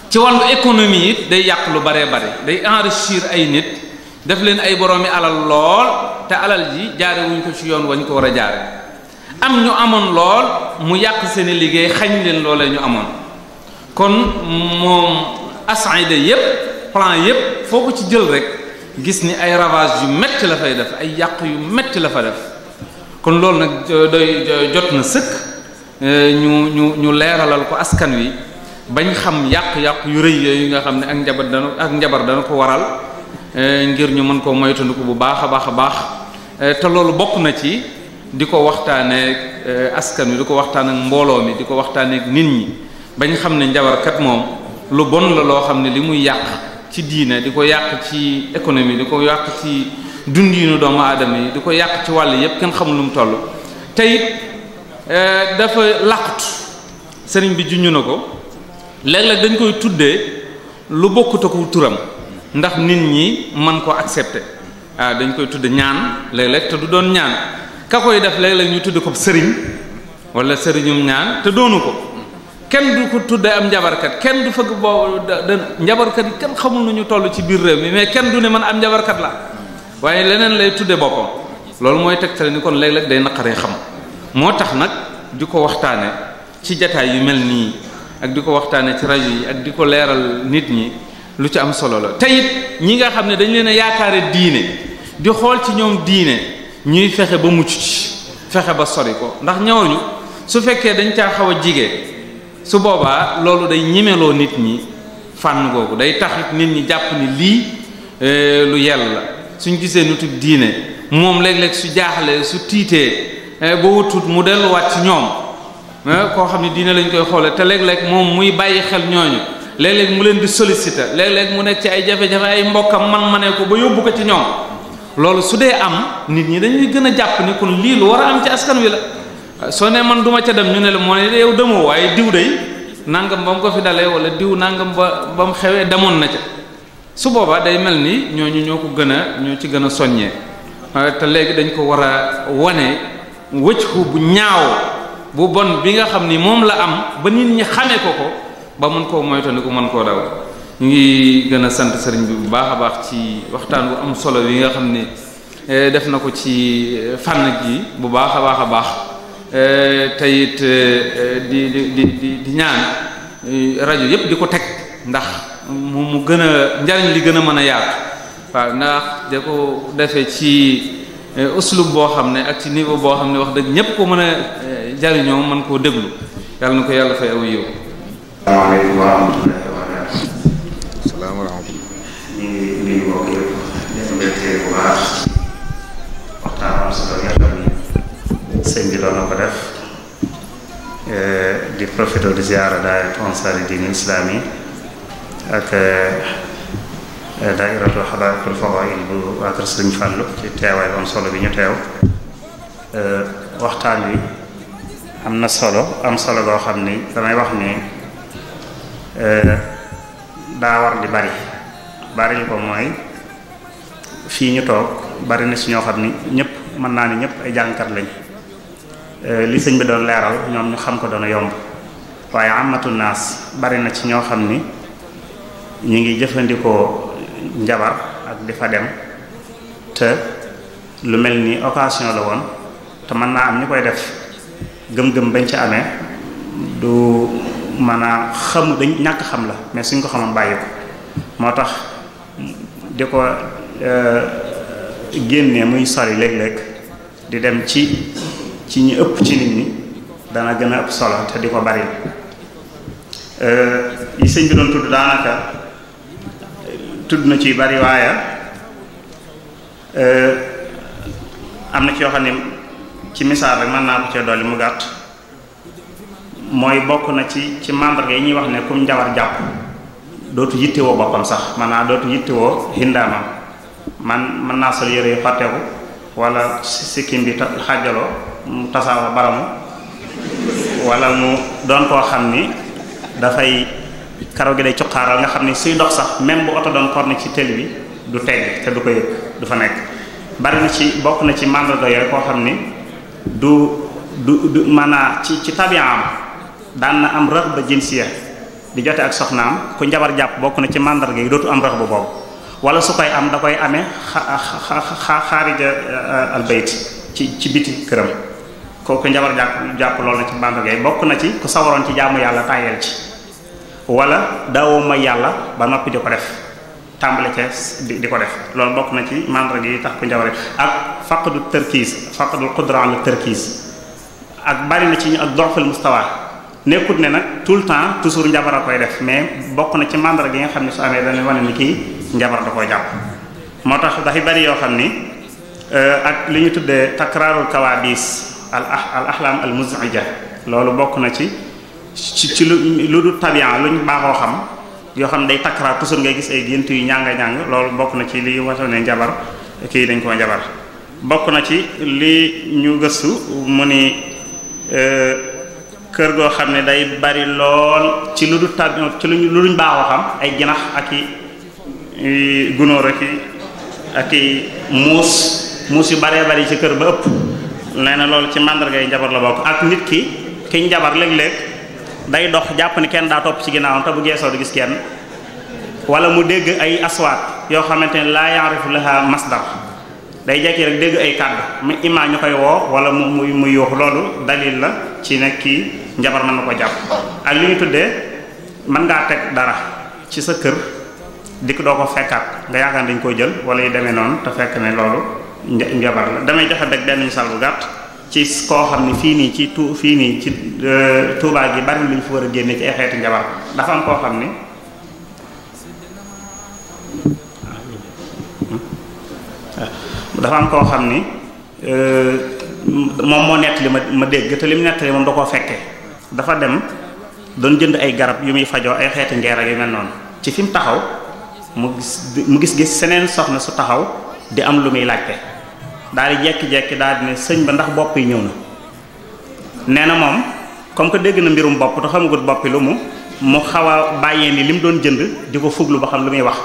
ci wàllu économie it day yàq lu baree bare day enrichir ay nit def leen ay boroomi alal lool te alal ji jaare wuñ ko ci yoon wañ ko war a jaare am ñu amoon lool mu yàq seeni liggéey xañ leen loolee ñu amoon kon moom asida yépp plan yépp foo ko ci jël rek gis ni ay ravage yu metti la fay def ay yàq yu metti la fa def kon loolu nag jot na sëkk ñu leeralal ko askan wi bañ xam yàq-yàq yu rëy yooyu nga xam ne ak njabar dana ko waral ngir ñu mën koo moytandiku bu baax a baax a baax te loolu bokk na ci di ko waxtaanee askan wi di ko waxtaan ak mbooloo mi di ko waxtaanee ak nit ñi bañ xam ne njabarkat moom lu bon la loo xam ne li muy yàq ci diine di ko yàq ci économie di ko yàq ci dundinu doomu aadama yi di ko yàq ci wàll yépp kenn xamul lu mu toll te it dafa làqut sëriñ bi junñu na ko léeg-léeg dañ koy tuddee lu bokkut ak turam ndax nit ñi mën ko accepter dañ koy tudde ñaan léeg-léeg te du doon ñaan ka koy def léeg-léeg ñu tudde ko sëriñ wala sëriñum ñaan te doonu ko kenn du ko tudde am njabarkat kenn du fëgg boo njabarkat yi kenn xamul nu ñu toll ci biir réew mi mais kenn du ne man am njabarkat la waaye leneen lay tudde boppam loolu mooy tegtale ni kon léeg-léeg day naqaree xam moo tax nag di ko waxtaane ci jataay yu mel nii ak di ko waxtaane ci rajo yi ak di ko leeral nit ñi lu ci am solo la te it ñi nga xam ne dañ leen a yaakaare diine di xool ci ñoom diine ñuy fexe ba mucc ci fexe ba sori ko ndax ñooñu su fekkee dañ caa xaw a jige su boobaa loolu day ñimeloo nit ñi fànn googu day tax nit ñi jàpp ni lii lu yell la suñ gisee nutug diine moom léeg-léeg su jaaxlee su tiitee ba wutut mu delluwaat ci ñoom koo xam ne diine lañ koy xoole te léeg-léeg moom muy bàyyi xel ñooñu léeg-léeg mu leen di solliciter léeg-léeg mu nekk ci ay jafe-jafe ay mbokkam man ko ba yóbbu ko ci ñoom loolu su dee am nit ñi dañuy gën a jàpp ni kon lii lu war a am ci askan wi la soo ne man duma ca dem ñu ne la moo ne yow demoo waaye diw day nangam ba mu ko fi dalee wala diw nangam ba mu xewee demoon na ca su boobaa day mel ni ñooñu ñoo ko gën a ñoo ci gën a soññee te léegi dañ ko war a wane wëccu bu ñaaw bu bon bi nga xam ni moom la am ba nit ñi xamee ko ba mën koo moytandiku mën koo daw. ñu ngi gën a sant sëriñ bi bu baax a baax ci waxtaan bu am solo bi nga xam ne def na ko ci fànn gi bu baax a baax te it di ñaan rajo yépp di ko teg ndax mu gën a njariñ li gën a mën a yaatu waaw ndax da ko defee ci uslub boo xam ne ak ci niveau boo xam ne wax dëgg ñépp ko mën a jariñoo mën koo déglu yàlla na ko yàlla fay aw yiw. Asalaamaaleykum wa rahmatullahi wa barakatuh. Salaam wa rahmatullah. ñu ngi nuyu mbokk yëpp def mbégte bu baax waxtaan am solo nga xam ni sëñ bi doon na ko def di profité di ziara daayira Ansaaru Diin Islaami ak daayiratu Hadaa'irul Fadaa'il bu waa kër Sëriñ Fallu ci teewaay bu am solo bi ñu teew. waxtaan wi am na solo goo xam ni damay wax ni daa war di bari ko mooy fii ñu toog bari na ci ñoo xam ni ñëpp mën naa ni ñëpp ay jàngkat lañ li sëñ bi doon leeral ñoom ñu xam ko doon yomb waaye amatu naas bari na ci ñoo xam ni ñu ngi jëfandikoo njabar ak di fa dem te lu mel ni occasion la woon te mën naa am ñu koy def gëm-gëm bañ ci amee du mën a xam dañ ñàkk xam la mais suñ ko xamoon bàyyi ko moo tax di ko génnee muy sori léeg-léeg di dem ci ñi ëpp ci nit ñi dana gën a ëpp solo te di ko bari yi sëñ bi doon tudd daanaka tudd na ci bari waaye am na ci yoo xam ne ci misaal rek mën naa ko cee dolli mu gàtt mooy bokk na ci mandarga yi ñuy wax ne kum njabar jàpp dootu yittewoo boppam sax maanaam dootu yittewoo hindaamam mën naa sol yére yu xotteeku wala sikkim bi xàjjaloo mu tasaaroo baramu wala mu doon koo xam ni dafay karaw gi day cuqaaral nga xam ni suy dox sax même bu oto doon korne ci tëli bi du tegg te du ko yëg du fa nekk bari na ci bokk na ci mandarga yooyu koo xam ni du maanaam ci tabiaam daan na am raxba jinsiya di jote ak soxnaam ku njabar jàpp bokk na ci mandarga yi dootu am raxba boobu wala su koy am da koy amee xaarija albayt ci biti këram kooku njabar jàpp loolu na ci mandarga yi bokk na ci ku sawaroon ci jaamu yàlla tàyyeel ci wala daawoo may yàlla ba noppi di ko def tàmbale ca di ko def loolu bokk na ci mandarga yi tax ku njabare ak faqdu tarkiis faqdul qudra ala tarkiis ak bari na ci ñu ak doxfal mustawa nekkut ne nag tout le temps toujours njabar a koy def mais bokk na ci mandarga yi nga xam ne su amee dañuy wane ni kii njabar da koy jàpp moo tax dafay bari yoo xam ni ak li ñu tuddee takraarul kawaabis al ahlam al muz'ija loolu bokk na ci lu du tabian luñ baaxoo xam yoo xam ne day takkaraat toujours ngay gis ay gént yu ñàng loolu bokk na ci li wata ne njabar kii dañ koo njabar bokk na ci li ñu gëstu mu ni kër goo xam ne day bari lool ci lu du tabian ci lu duñ baaxoo xam ay jinax ak i gunóor ak i muus yu baree bari ci kër ba ëpp nee na loolu ci màndarga yi njabar la bokk ak nit ki njabar léeg-léeg day dox jàpp ni kenn daa topp ci ginnaawam te bu geesoo du gis kenn wala mu dégg ay aswaat yoo xamante ne laa ya'rifu laha masdar day jekki rek dégg ay kàddu mu imaa ñu koy woo wala mu yuux loolu dalil la ci ne kii njabar mën na ko jàpp ak li ñu tuddee mën ngaa teg dara ci sa kër dikk doo ko fekkaat nga yaakaar dañ koy jël wala yu demee noonu te fekk ne loolu njabar la damay joxe rek benn misaal bu gàtt ci koo xam ne fii nii ci Tuubaa gi bari lu ñu fi war a génne ci ay xeeti njabar dafa am koo xam ni moom moo nettali ma dégg te li mu nettali moom da koo fekkee dafa dem doon jënd ay garab yu muy fajoo ay xeeti ngeer ak yu mel noonu ci fi mu taxaw mu gis seneen soxna su taxaw di am lu muy laajte daal di jekki-jekki daal di ne sëñ ba ndax bopp yi ñëw na nee na moom comme que dégg na mbirum bopp te xamagut bopp yi lu mu xaw a bàyyee ni li mu doon jënd di ko fuglu ba xam lu muy wax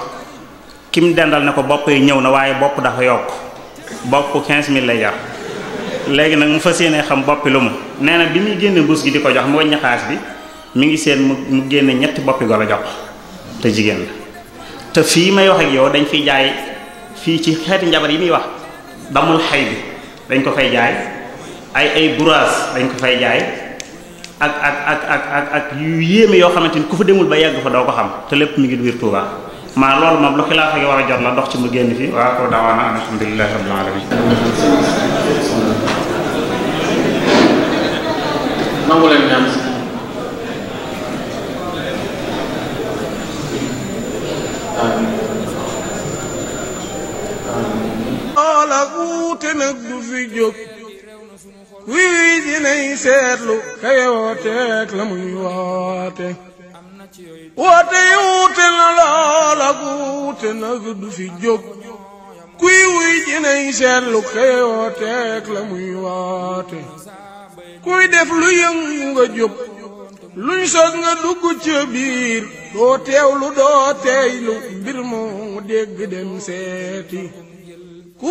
ki mu dendal ne ko bopp yi ñëw na waaye bopp dafa yokk bopp 15 000 lay jar léegi nag mu fas yéene xam boppi lu mu nee na bi muy génne mbuus gi di ko jox mu wàññi xaalis bi mi ngi seen mu génne ñetti boppi golo jox te jigéen la te fii may wax ak yow dañ fiy jaay fii ci xeeti njabar yi muy wax damul xay bi dañ ko fay jaay ay bourrage dañ ko fay jaay ak yu yéeme yoo xamante ni ku fa demul ba yegg fa doo ko xam te lépp mi ngi biir Touba maa loolu moom lu xilaafa gi war a jot la dox ci mu génn fi waa ko daawaana alhamdulillahi rabbil alamin nangu leen ñaan loola wuute nag du fi jóg wii dinay seetlu kay wooteek la muy woote woote yi wuute na loola wuute nag du fi jóg kuy wuy dinay seetlu kay wooteek la muy woote kuy def lu yëngu nga jóg luñ sos nga dugg ca biir doo teewlu doo teeylu mbir moo dégg dem seeti ku